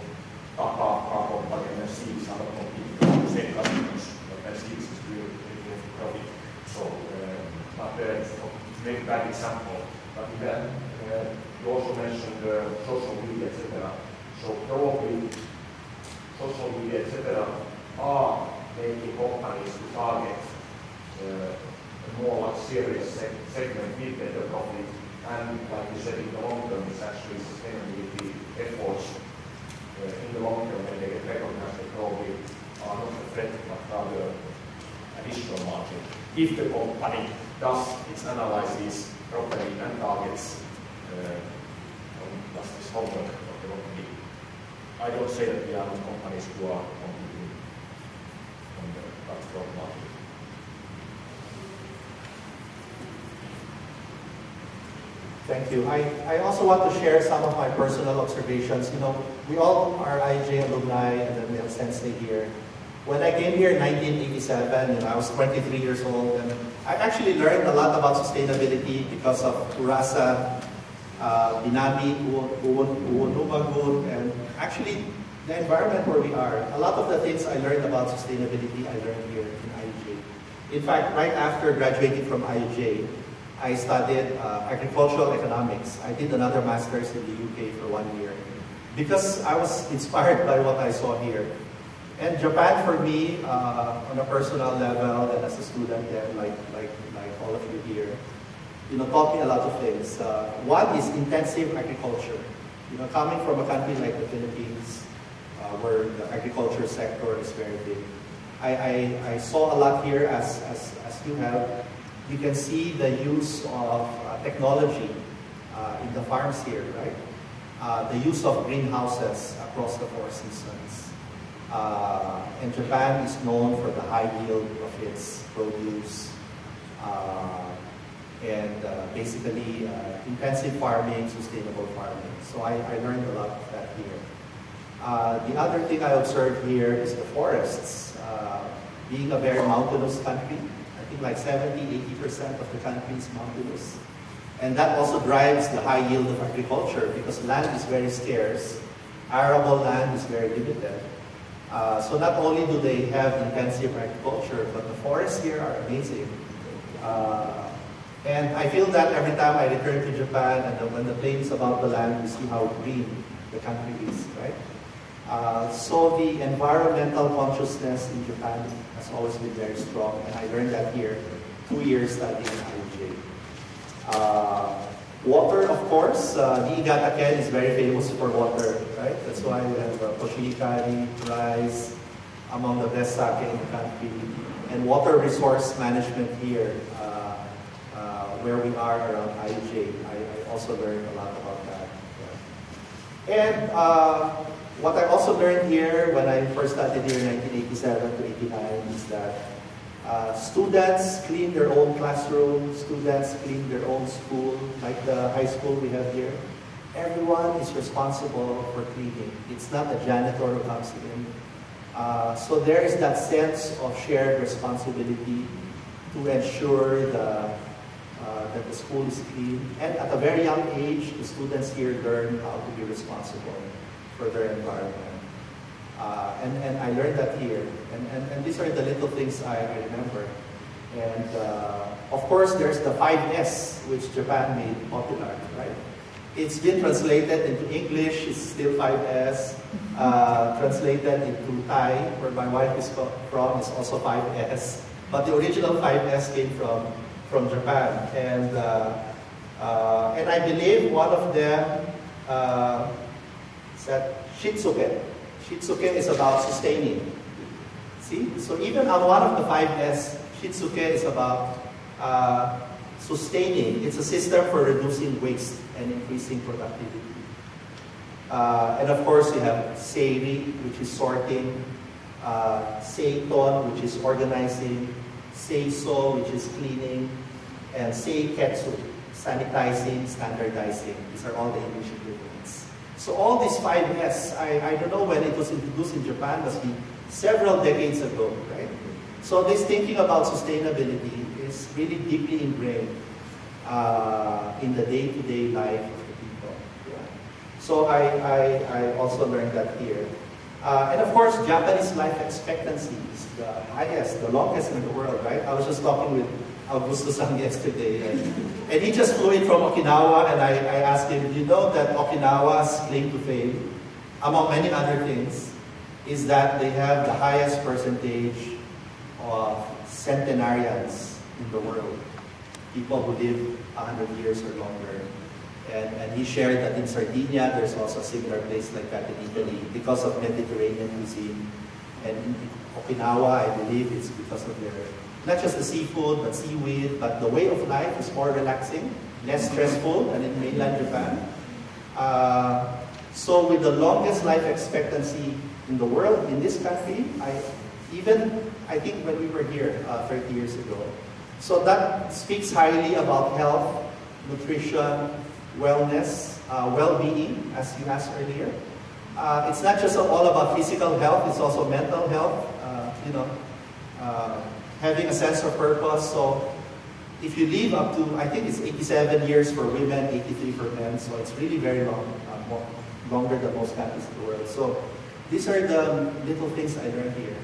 Tata car company and Mercedes are not competing with the same customers, but Mercedes is doing profit. So, but it's a very bad example. But then you also mentioned social media, etc. So probably social media, etc. are making companies to target a more luxurious segment with better profit. And like you said, in the long term, it's actually sustainability efforts in the long term when they get recognized, they probably are not a threat, but rather additional margin. If the company does its analysis properly and targets does this homework what they want to do. I don't say that we are the companies who are competing on the cutthroat market. Thank you. I also want to share some of my personal observations. You know, we all are IUJ alumni, and then we have Sensei here. When I came here in 1987, I was 23 years old, and I actually learned a lot about sustainability because of Urasa, Binami, Uonumagun, and actually the environment where we are. A lot of the things I learned about sustainability, I learned here in IUJ. In fact, right after graduating from IUJ, I studied agricultural economics. I did another master's in the UK for 1 year because I was inspired by what I saw here. And Japan, for me, on a personal level and as a student there, like all of you here, taught me a lot of things. One is intensive agriculture. Coming from a country like the Philippines, where the agriculture sector is very big, I saw a lot here as you have. You can see the use of technology in the farms here, right? The use of greenhouses across the 4 seasons. And Japan is known for the high yield of its produce and basically intensive farming, sustainable farming. So I learned a lot of that here. The other thing I observed here is the forests. Being a very mountainous country, I think like 70–80% of the country is mountainous. And that also drives the high yield of agriculture because land is very scarce. Arable land is very limited. So not only do they have intensive agriculture, but the forests here are amazing. And I feel that every time I return to Japan and when the plane is about the land, we see how green the country is, right? So the environmental consciousness in Japan has always been very strong, and I learned that here, 2 years studying in IUJ. Water, of course, Niigata Ken is very famous for water, right? That's why we have koshikari, rice, among the best sake in the country. And water resource management here, where we are around IUJ, I also learned a lot about that. Yeah. And what I also learned here when I first started here in 1987 to 89 is that students clean their own classroom, students clean their own school, like the high school we have here. Everyone is responsible for cleaning. It's not a janitor who comes in. So there is that sense of shared responsibility to ensure that the school is clean. And at a very young age, the students here learn how to be responsible for their environment. And I learned that here. And these are the little things I remember. And of course, there's the 5S, which Japan made popular, right? It's been translated into English, it's still 5S. Translated into Thai, where my wife is from, is also 5S. but the original 5S came from Japan. And I believe one of them is that Shitsuke. Shitsuke is about sustaining. See? So even on one of the 5S, Shitsuke is about sustaining. It's a system for reducing waste and increasing productivity. And of course, you have Seiri, which is sorting, Seiton, which is organizing, Seiso, which is cleaning, and Seiketsu, sanitizing, standardizing. These are all the English equivalents. So all these 5S, I don't know when it was introduced in Japan, must be several decades ago, right? So this thinking about sustainability is really deeply ingrained in the day-to-day life of the people. Yeah. So I also learned that here. And of course, Japanese life expectancy is the highest, the longest in the world, right? I was just talking with Augusto-san yesterday, and he just flew in from Okinawa, and I asked him, do you know that Okinawa's claim to fame, among many other things, is that they have the highest percentage of centenarians in the world, people who live 100 years or longer. And he shared that in Sardinia, there's also a similar place like that in Italy because of Mediterranean cuisine. And in Okinawa, I believe it's because of their, not just the seafood, but seaweed, but the way of life is more relaxing, less stressful than in mainland Japan. So with the longest life expectancy in the world, in this country, I think when we were here 30 years ago. So that speaks highly about health, nutrition, wellness, well-being, as you asked earlier. It's not just all about physical health, it's also mental health, having a sense of purpose. So if you live up to, I think it's 87 years for women, 83 for men, so it's really very long, longer than most countries in the world. So these are the little things I learned here.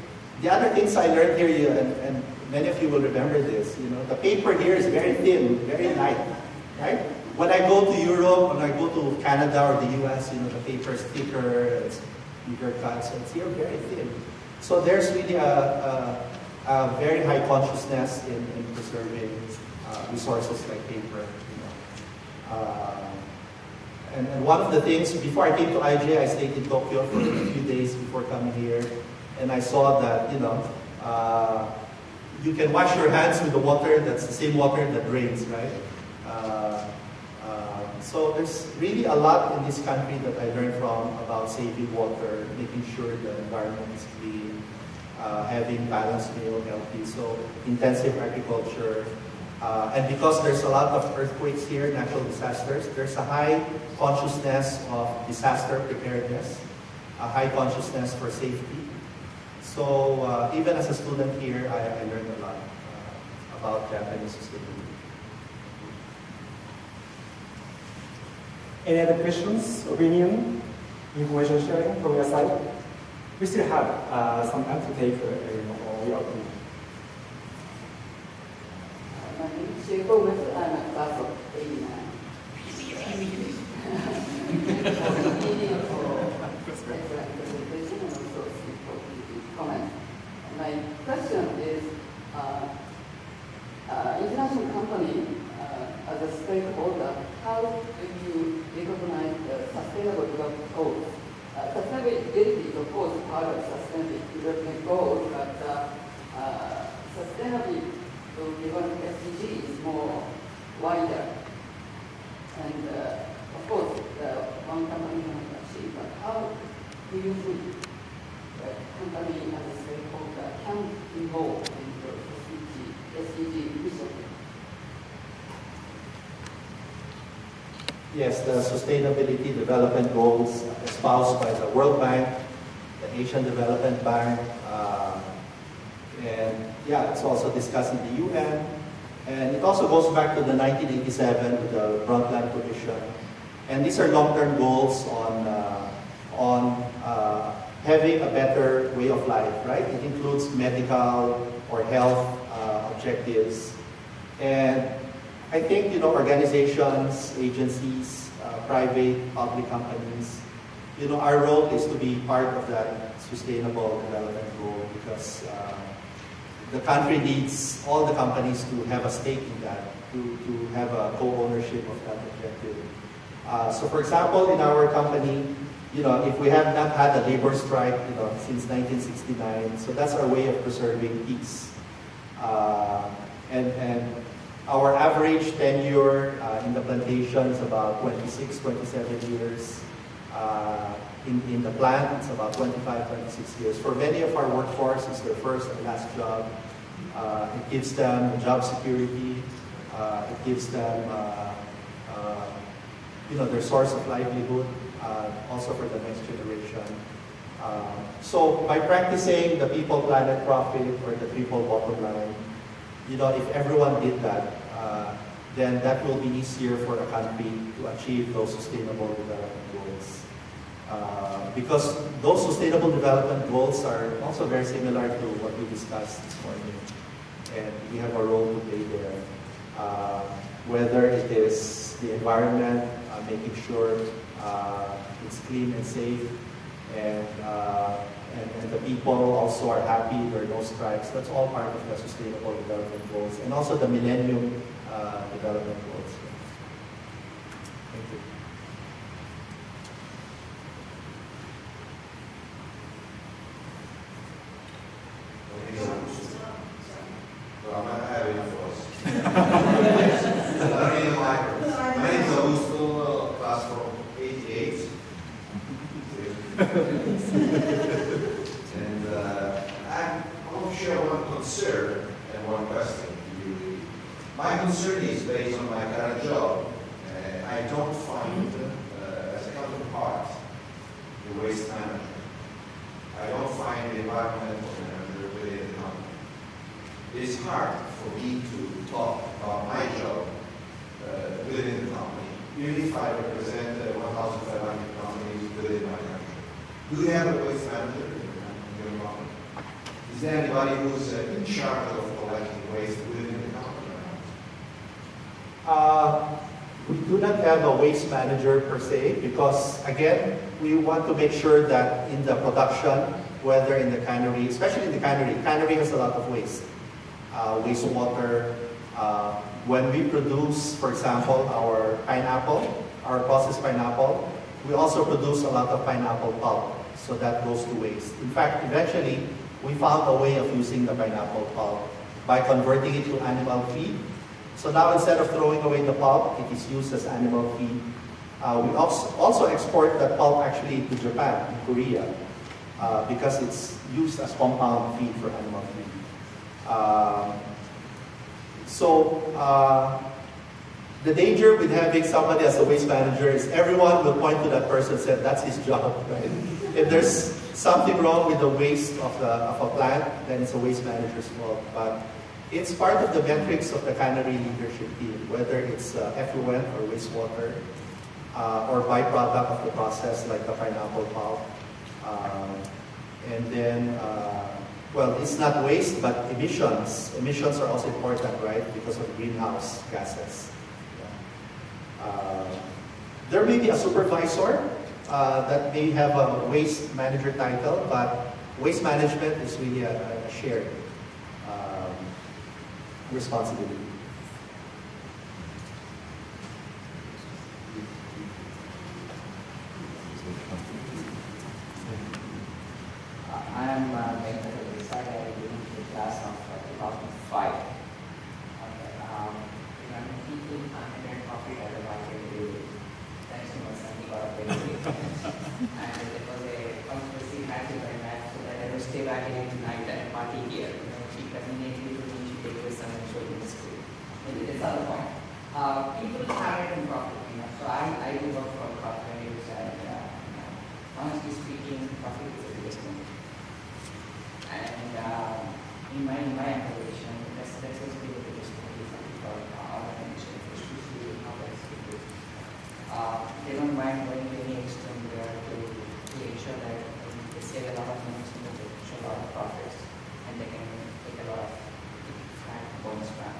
The other things I learned here, and many of you will remember this, the paper here is very thin, very light, right? When I go to Europe, when I go to Canada or the US, the paper is thicker, it's bigger cuts, so it's here very thin. So there's really a very high consciousness in preserving resources like paper. And one of the things, before I came to IUJ, I stayed in Tokyo for a few days before coming here, and I saw that, you can wash your hands with the water that's the same water that drains, right? So there's really a lot in this country that I learned from about saving water, making sure the environment is clean, having balanced meal, healthy, so intensive agriculture. And because there's a lot of earthquakes here, natural disasters, there's a high consciousness of disaster preparedness, a high consciousness for safety. So even as a student here, I learned a lot about Japanese sustainability. Any other questions, opinion, information sharing from your side? We still have some time to take your opinion. My question is, international company as a stakeholder, how do you recognize the sustainable development goals? Sustainability is of course part of sustainable development goals, but sustainable development SDG is more wider. And of course, one company can achieve, but how do you think that company as a stakeholder can involve in the SDG mission? Yes, the Sustainability Development Goals espoused by the World Bank, the Asian Development Bank, and yeah, it's also discussed in the UN. And it also goes back to the 1987 with the Brundtland Commission. And these are long-term goals on having a better way of life, right? It includes medical or health objectives. And I think, organizations, agencies, private, public companies, our role is to be part of that sustainable development goal because the country needs all the companies to have a stake in that, to have a co-ownership of that objective. So for example, in our company, if we have not had a labor strike, since 1969, so that's our way of preserving peace. And our average tenure in the plantation is about 26, 27 years. In the plant, it's about 25, 26 years. For many of our workforce, it's their first and last job. It gives them job security. It gives them their source of livelihood, also for the next generation. So by practicing the people, planet, profit, or the triple bottom line, if everyone did that, then that will be easier for a country to achieve those sustainable development goals. Because those sustainable development goals are also very similar to what we discussed this morning. And we have a role to play there. Whether it is the environment, making sure it's clean and safe, and the people also are happy, there are no strikes. That's all part of the sustainable development goals. And also the Millennium Development Goals. Thank you. And I want to share one concern and one question to you. My concern is based on my current job. I don't find, as a counterpart, the waste manager. I don't find the environmental manager within the company. It's hard for me to talk about my job within the company, even if I represent 1,500 companies within my country. Do you have a waste manager in your company? Is there anybody who's in charge of collecting waste within the company? We do not have a waste manager per se because, again, we want to make sure that in the production, whether in the cannery, especially in the cannery has a lot of waste. Wastewater. When we produce, for example, our pineapple, our processed pineapple, we also produce a lot of pineapple pulp. So that goes to waste. In fact, eventually, we found a way of using the pineapple pulp by converting it to animal feed. So now instead of throwing away the pulp, it is used as animal feed. We also export that pulp actually to Japan, in Korea, because it's used as compound feed for animal feed. The danger with having somebody as a waste manager is everyone will point to that person and say that's his job, right? If there's something wrong with the waste of a plant, then it's a waste manager's fault. But it's part of the metrics of the cannery leadership team, whether it's effluent or wastewater, or byproduct of the process like the pineapple pulp. And then, well, it's not waste, but emissions. Emissions are also important, right, because of greenhouse gases. There may be a supervisor that may have a waste manager title, but waste management is really a shared responsibility. I am I belong to the class of 2005. Okay, I'm teaching content profit as a market. Thanks to my son, he got a very big. And it was a conspiracy happy by math, so that I would stay back in tonight and party here. Because immediately to me, take this and show you the school. Maybe that's the other point. People started in profit, so I do work for profit, and honestly speaking, profit is the biggest thing. And in my observation, that's supposed to be the biggest thing for our attention, especially how that's good. They don't mind going to any extent there to ensure that they save a lot of money, so they show a lot of profits, and they can take a lot of bonus back.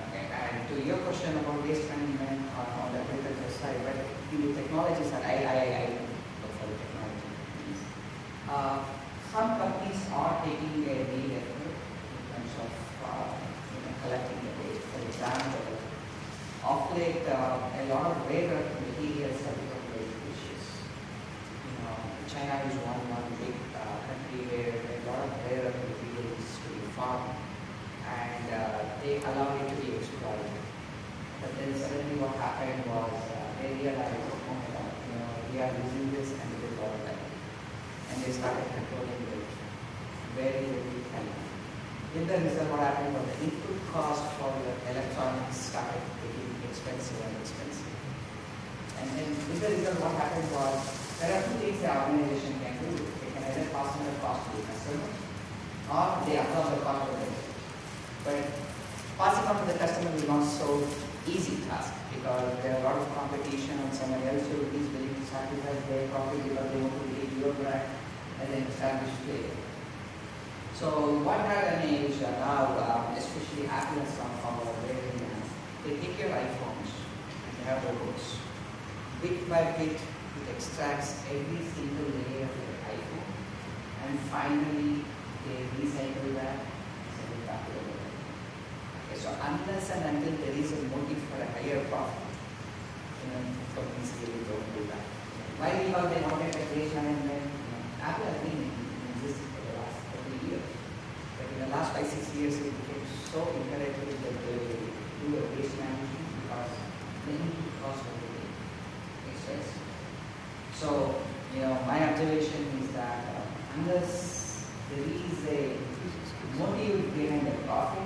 Okay, and to your question about waste management on the agriculture side, but the technology side, I look for the technology. Some companies are taking a real effort of collecting the waste. For example, of late, a lot of rare earth materials have become very precious. China is one big country where a lot of rare earth materials is to be found, and they allow it to be exploited. But then suddenly what happened was they realized, we are using this and it is volatile. And they started controlling it very, very tightly. In the result, what happened was the input cost for the electronics started getting expensive and expensive. And then in the result, what happened was there are two things the organization can do. They can either pass on the cost to the customer or they absorb the cost of it. But passing on to the customer is not so easy task because there are a lot of competition and someone else who is willing to sacrifice their profit because they want to create your brand as an established player. So what has enabled now, especially Apple and some of our brands, they take your iPhones and they have robots. Bit by bit, it extracts every single layer of your iPhone and finally they recycle that and send it back to the world. Okay, so unless and until there is a motive for a higher profit, companies really don't do that. Why? Because they wanted a great management. Apple has been in existence for the last 30 years. But in the last 5-6 years, it became so imperative that they do a waste management because the input cost of the expensive. So, my observation is that unless there is a motive behind the profit,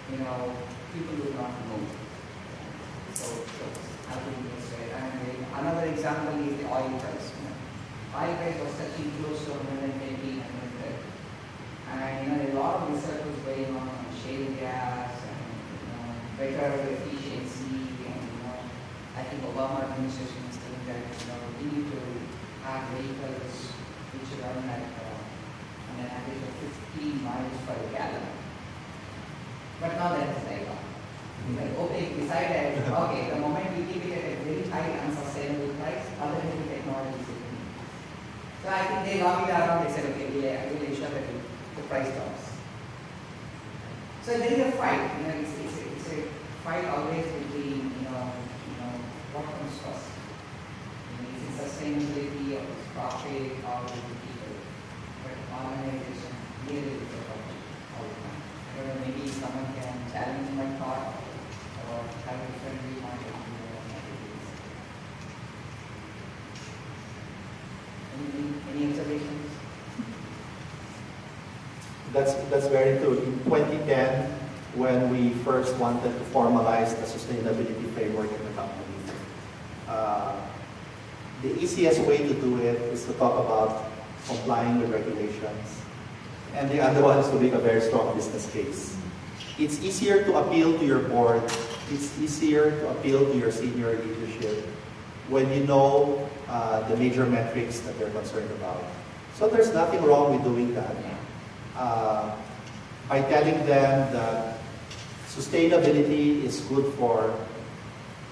people will not move. So I think that's right. And another example is the oil price. Oil price was touching close to 120, 130. And a lot of research was going on shale gas and better efficiency. And I think Obama administration is saying that we need to have vehicles which run at on an average of 15 miles per gallon. But now that is like OPEC decided, okay, the moment we keep it at a very high unsustainable price, other heavy technologies will be. So I think they lobbied around, they said, okay, we'll ensure that the price drops. So there is a fight, it's a fight always between, what comes first. Is it sustainability or is profit or is it people? But organization really is a problem all the time. I don't know, maybe someone can challenge my thought or have a different view on it. Any observations? That's very true. In 2010, when we first wanted to formalize the sustainability framework in the company, the easiest way to do it is to talk about complying with regulations. And the other one is to make a very strong business case. It's easier to appeal to your board. It's easier to appeal to your senior leadership when you know the major metrics that they're concerned about. So there's nothing wrong with doing that. By telling them that sustainability is good for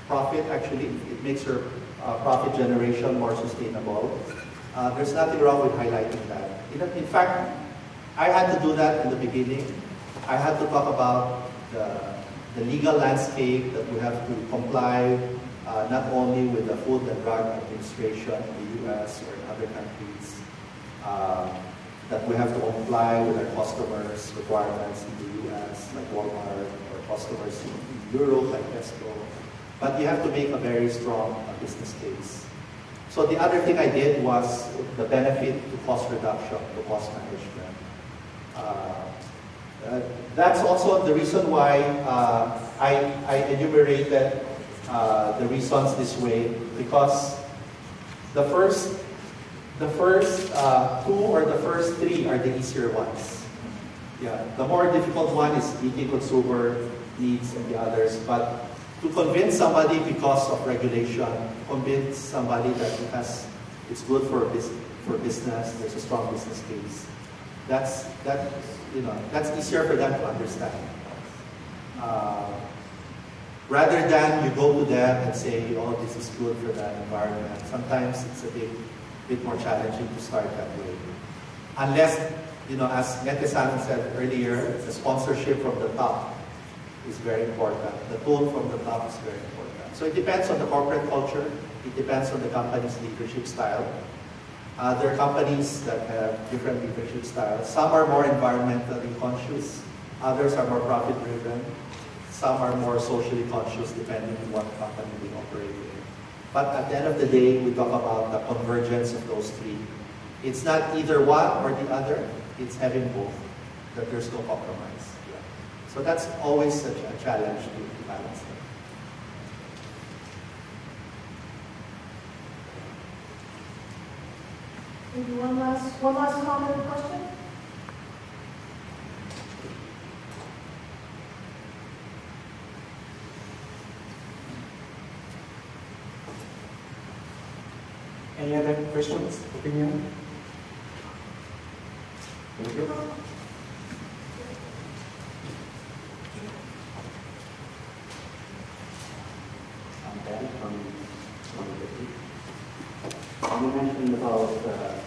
profit, actually. It makes your profit generation more sustainable. There's nothing wrong with highlighting that. In fact, I had to do that in the beginning. I had to talk about the legal landscape that we have to comply not only with the Food and Drug Administration in the US or in other countries, that we have to comply with our customers' requirements in the US, like Walmart, or customers in Europe, like Tesco. But you have to make a very strong business case. So the other thing I did was the benefit to cost reduction, to cost management. That's also the reason why I enumerated the reasons this way, because the first two or the first three are the easier ones. Yeah, the more difficult one is meeting consumer needs and the others. But to convince somebody because of regulation, convince somebody that it's good for business, there's a strong business case. That's easier for them to understand. Rather than you go to them and say, oh, this is good for the environment. Sometimes it's a bit more challenging to start that way. Unless as Nete-san said earlier, the sponsorship from the top is very important. The tone from the top is very important. So it depends on the corporate culture. It depends on the company's leadership style. There are companies that have different leadership styles. Some are more environmentally conscious. Others are more profit-driven. Some are more socially conscious, depending on what company we operate in. But at the end of the day, we talk about the convergence of those three. It's not either one or the other. It's having both, that there's no compromise. Yeah. So that's always such a challenge to balance them. Maybe one last comment or question? Any other questions, opinion? Thank you. I'm Ben from University. You mentioned about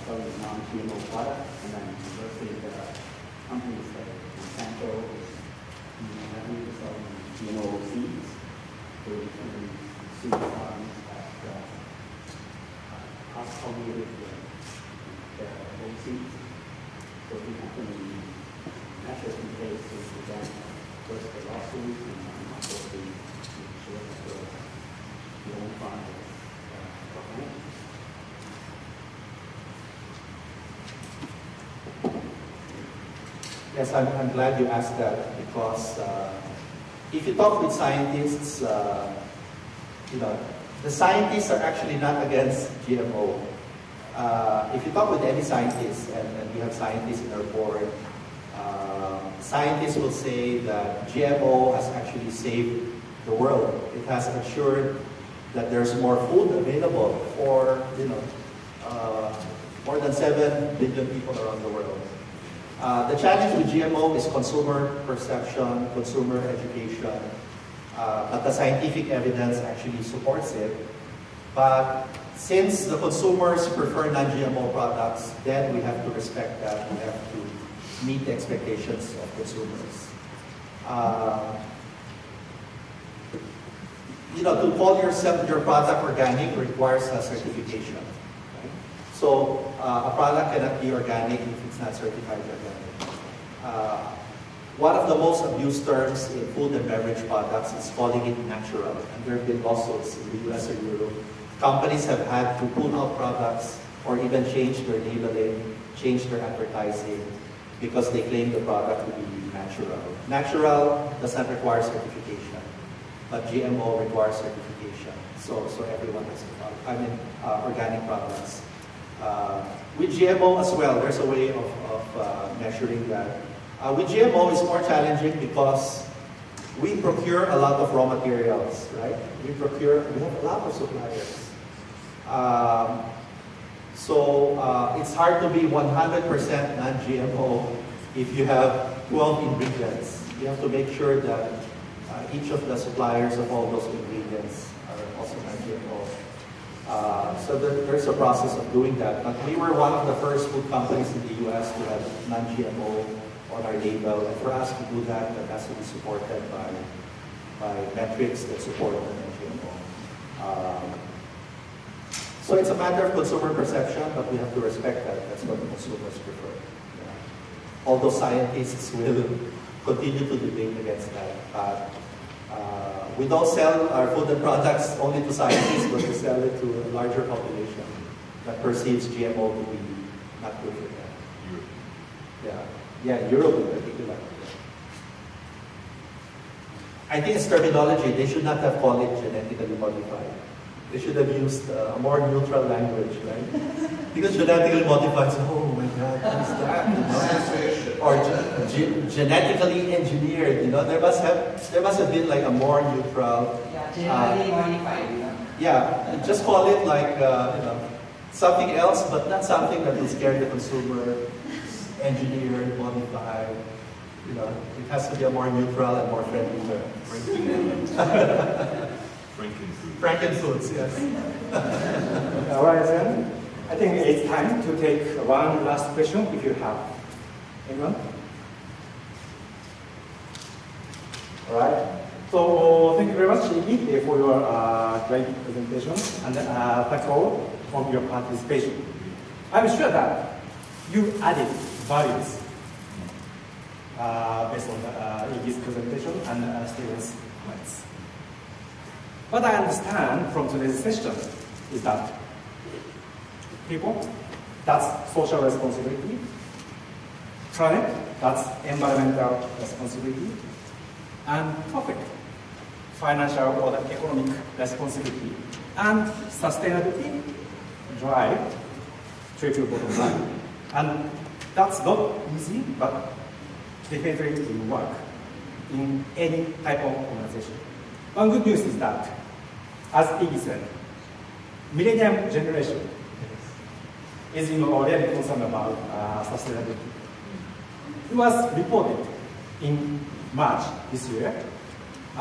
selling non-GMO products, and then versus the companies like Monsanto is having to sell GMO seeds to seed farms that cross-pollinated the old seeds. So we have to measures in place to prevent first the lawsuits and also to ensure that the own farm is organic. Yes, I'm glad you asked that because if you talk with scientists, the scientists are actually not against GMO. If you talk with any scientist, and we have scientists in our board, scientists will say that GMO has actually saved the world. It has ensured that there's more food available for more than 7 billion people around the world. The challenge with GMO is consumer perception, consumer education, but the scientific evidence actually supports it. But since the consumers prefer non-GMO products, then we have to respect that. We have to meet the expectations of consumers. To call your product organic requires a certification. Right? So a product cannot be organic if it's not certified organic. One of the most abused terms in food and beverage products is calling it natural. And there have been lawsuits in the US or Europe. Companies have had to pull out products or even change their labeling, change their advertising because they claim the product to be natural. Natural does not require certification, but GMO requires certification. So everyone has organic products. With GMO as well, there's a way of measuring that. With GMO, it's more challenging because we procure a lot of raw materials, right? We have a lot of suppliers. So it's hard to be 100% non-GMO if you have 12 ingredients. You have to make sure that each of the suppliers of all those ingredients are also non-GMO. So there's a process of doing that. But we were one of the first food companies in the US to have non-GMO on our label. And for us to do that, that has to be supported by metrics that support the non-GMO. So it's a matter of consumer perception, but we have to respect that. That's what the consumers prefer. Yeah. Although scientists will continue to debate against that. We don't sell our food and products only to scientists, but we sell it to a larger population that perceives GMO to be not good for them. Yeah, Europe in particular. I think it's terminology. They should not have called it genetically modified. They should have used a more neutral language, right? Because genetically modified, oh my God, what is that? Or genetically engineered, there must have been like a more neutral. Genetically modified. Yeah, just call it like something else, but not something that will scare the consumer. Engineered, modified. It has to be a more neutral and more friendly term. Frankenfoods, yes. All right, then. I think it's time to take one last question if you have. Anyone? All right. So thank you very much, Iggy, for your great presentation, and thanks all for your participation. I'm sure that you added values based on Iggy's presentation and Steven's comments. What I understand from today's session is that people, that's social responsibility. Planet, that's environmental responsibility. And profit, financial or economic responsibility. And sustainability, drive triple bottom line. And that's not easy, but definitely will work in any type of organization. One good news is that, as Iggy said, millennium generation is really concerned about sustainability. It was reported in March this year,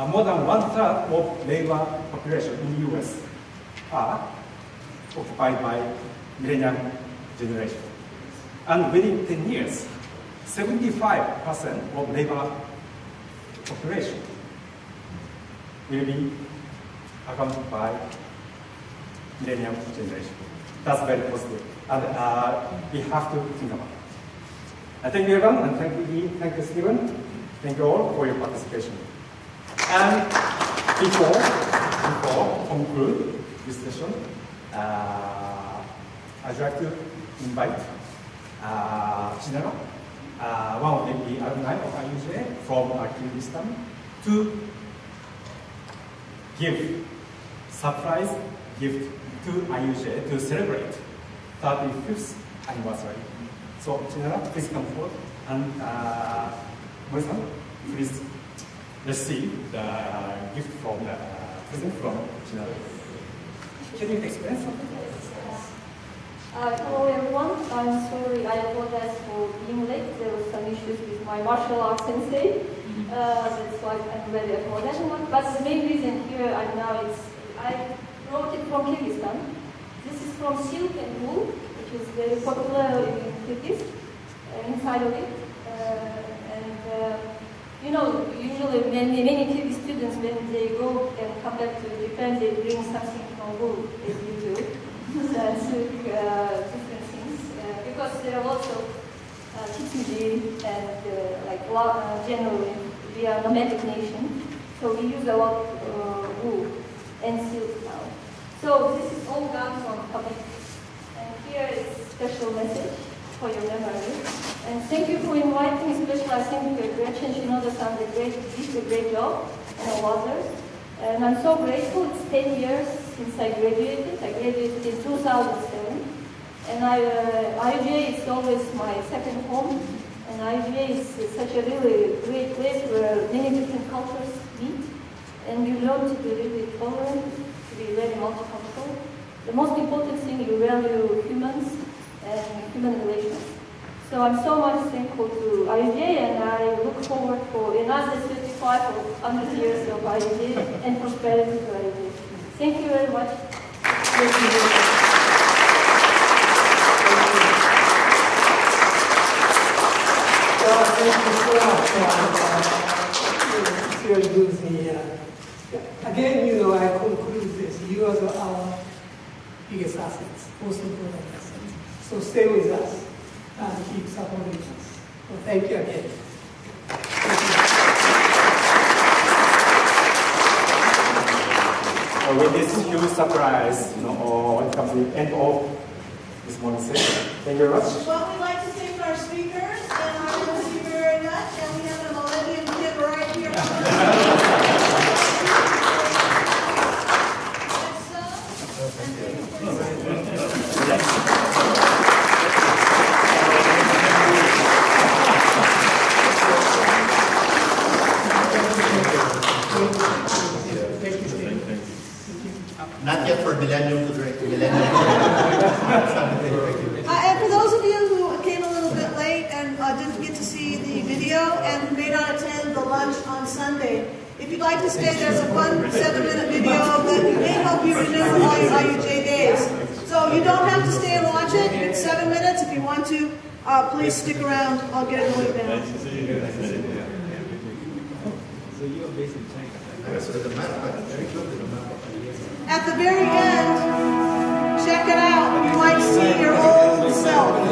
more than 1/3 of labor population in the US are occupied by millennium generation. And within 10 years, 75% of labor population will be accounted by millennium generation. That's very positive. And we have to think about it. Thank you everyone, and thank you Stephen. Thank you all for your participation. And before conclude this session, I'd like to invite Chinara, one of the alumni of IUJ from Kyrgyzstan, to give surprise gift to IUJ to celebrate 35th anniversary. So Chinara, please come forward, and Mori-san, please receive the gift from the present from Chinara. Can you explain something? Hello everyone, I'm sorry, I apologize for being late. There was some issues with my martial arts sensei. That's why I'm very apologetic. But the main reason here I brought it from Kyrgyzstan. This is from silk and wool, which is very popular in Kyrgyz, inside of it. Usually many Kyrgyz students, when they go and come back to Japan, they bring something from wool, as you do. That's different things. Because there are lots of kitsuji and generally we are a nomadic nation, so we use a lot of wool and silk now. So this is all done from public. And here is a special message for your memory. And thank you for inviting, especially I think Gretchen Shinoda-san did a great job, and all others. And I'm so grateful. It's 10 years since I graduated. I graduated in 2007. And IUJ is always my second home. And IUJ is such a really great place where many different cultures meet. And you learn to be really tolerant, to be very multicultural. The most important thing, you value humans and human relations. So I'm so much thankful to IUJ, and I look forward for another 35 or 100 years of IUJ and prosperity to IUJ. Thank you very much. Thank you so much. It's very good to see. Again, I conclude this. You are our biggest assets, most important assets. So stay with us and keep supporting us. So thank you again. With this huge surprise, when it comes to the end of this morning's session. Thank you very much. Well, we'd like to thank our speakers, and I want to thank you very much. And we have a millennium kid right here. Not yet for millennium to drink. Millennium. And for those of you who came a little bit late and didn't get to see the video and who may not attend the lunch on Sunday, if you'd like to stay, there's a fun 7-minute video that may help you remember all your IUJ days. So you don't have to stay and watch it. It's 7 minutes. If you want to please stick around. I'll get it laid down. Nice to see you. Nice to see you. So you are based in China. At the very end, check it out. You might see your old self.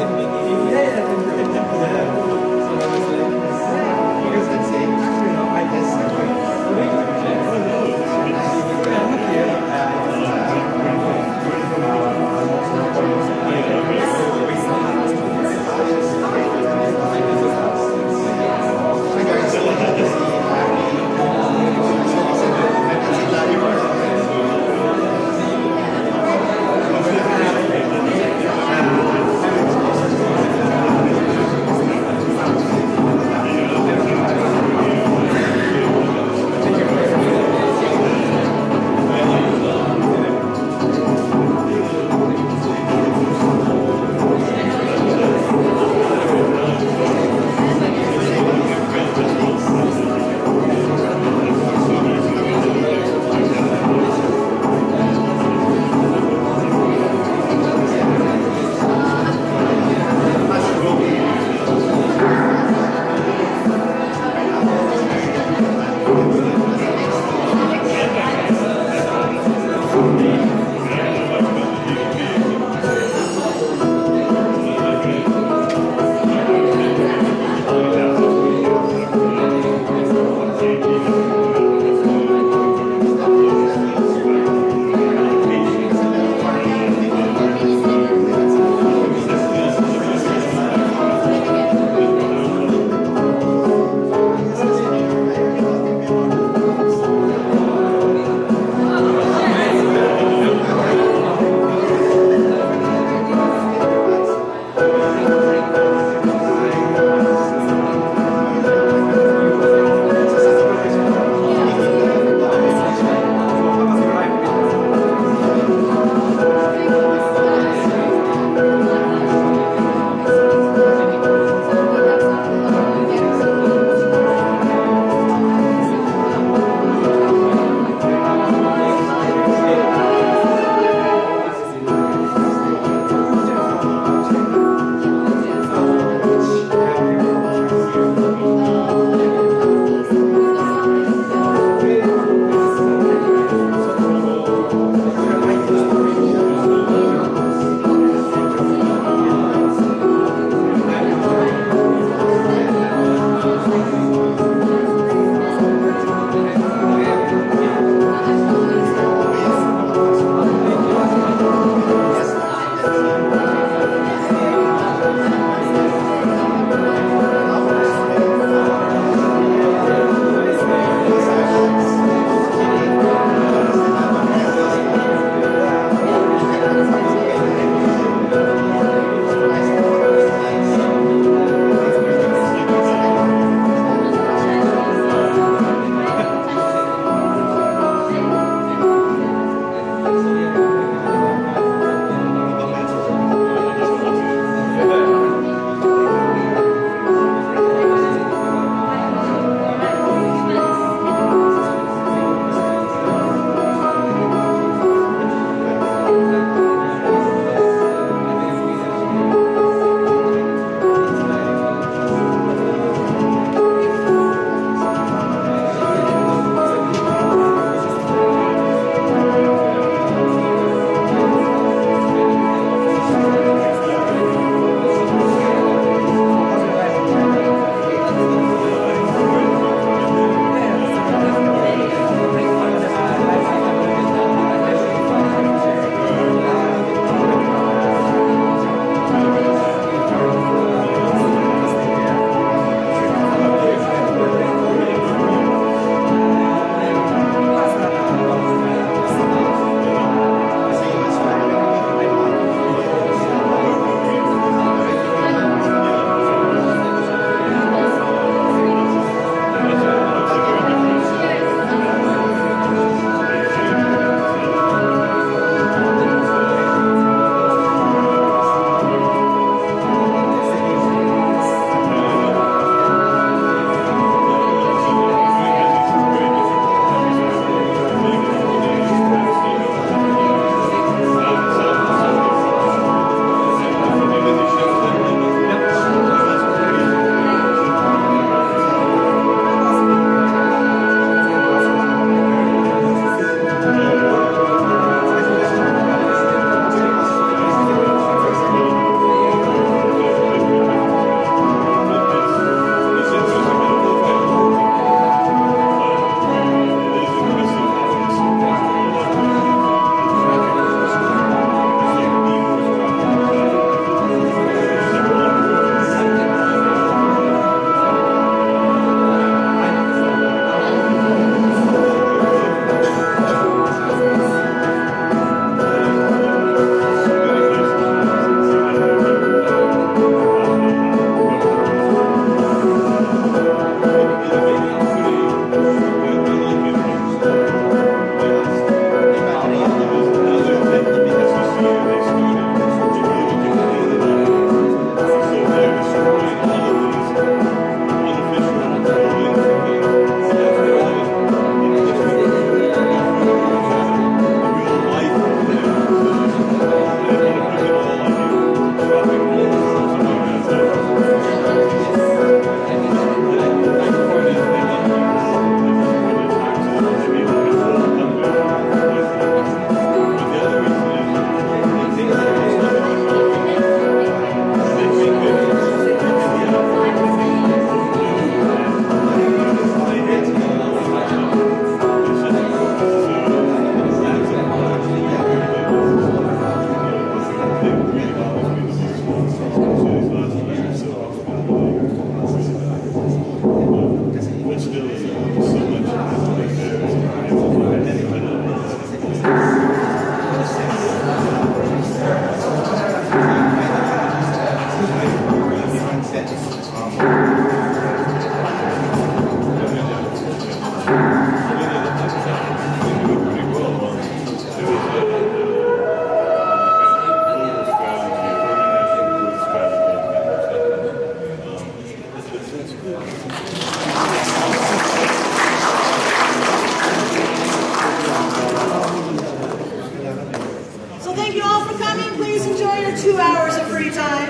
So thank you all for coming. Please enjoy your 2 hours of free time.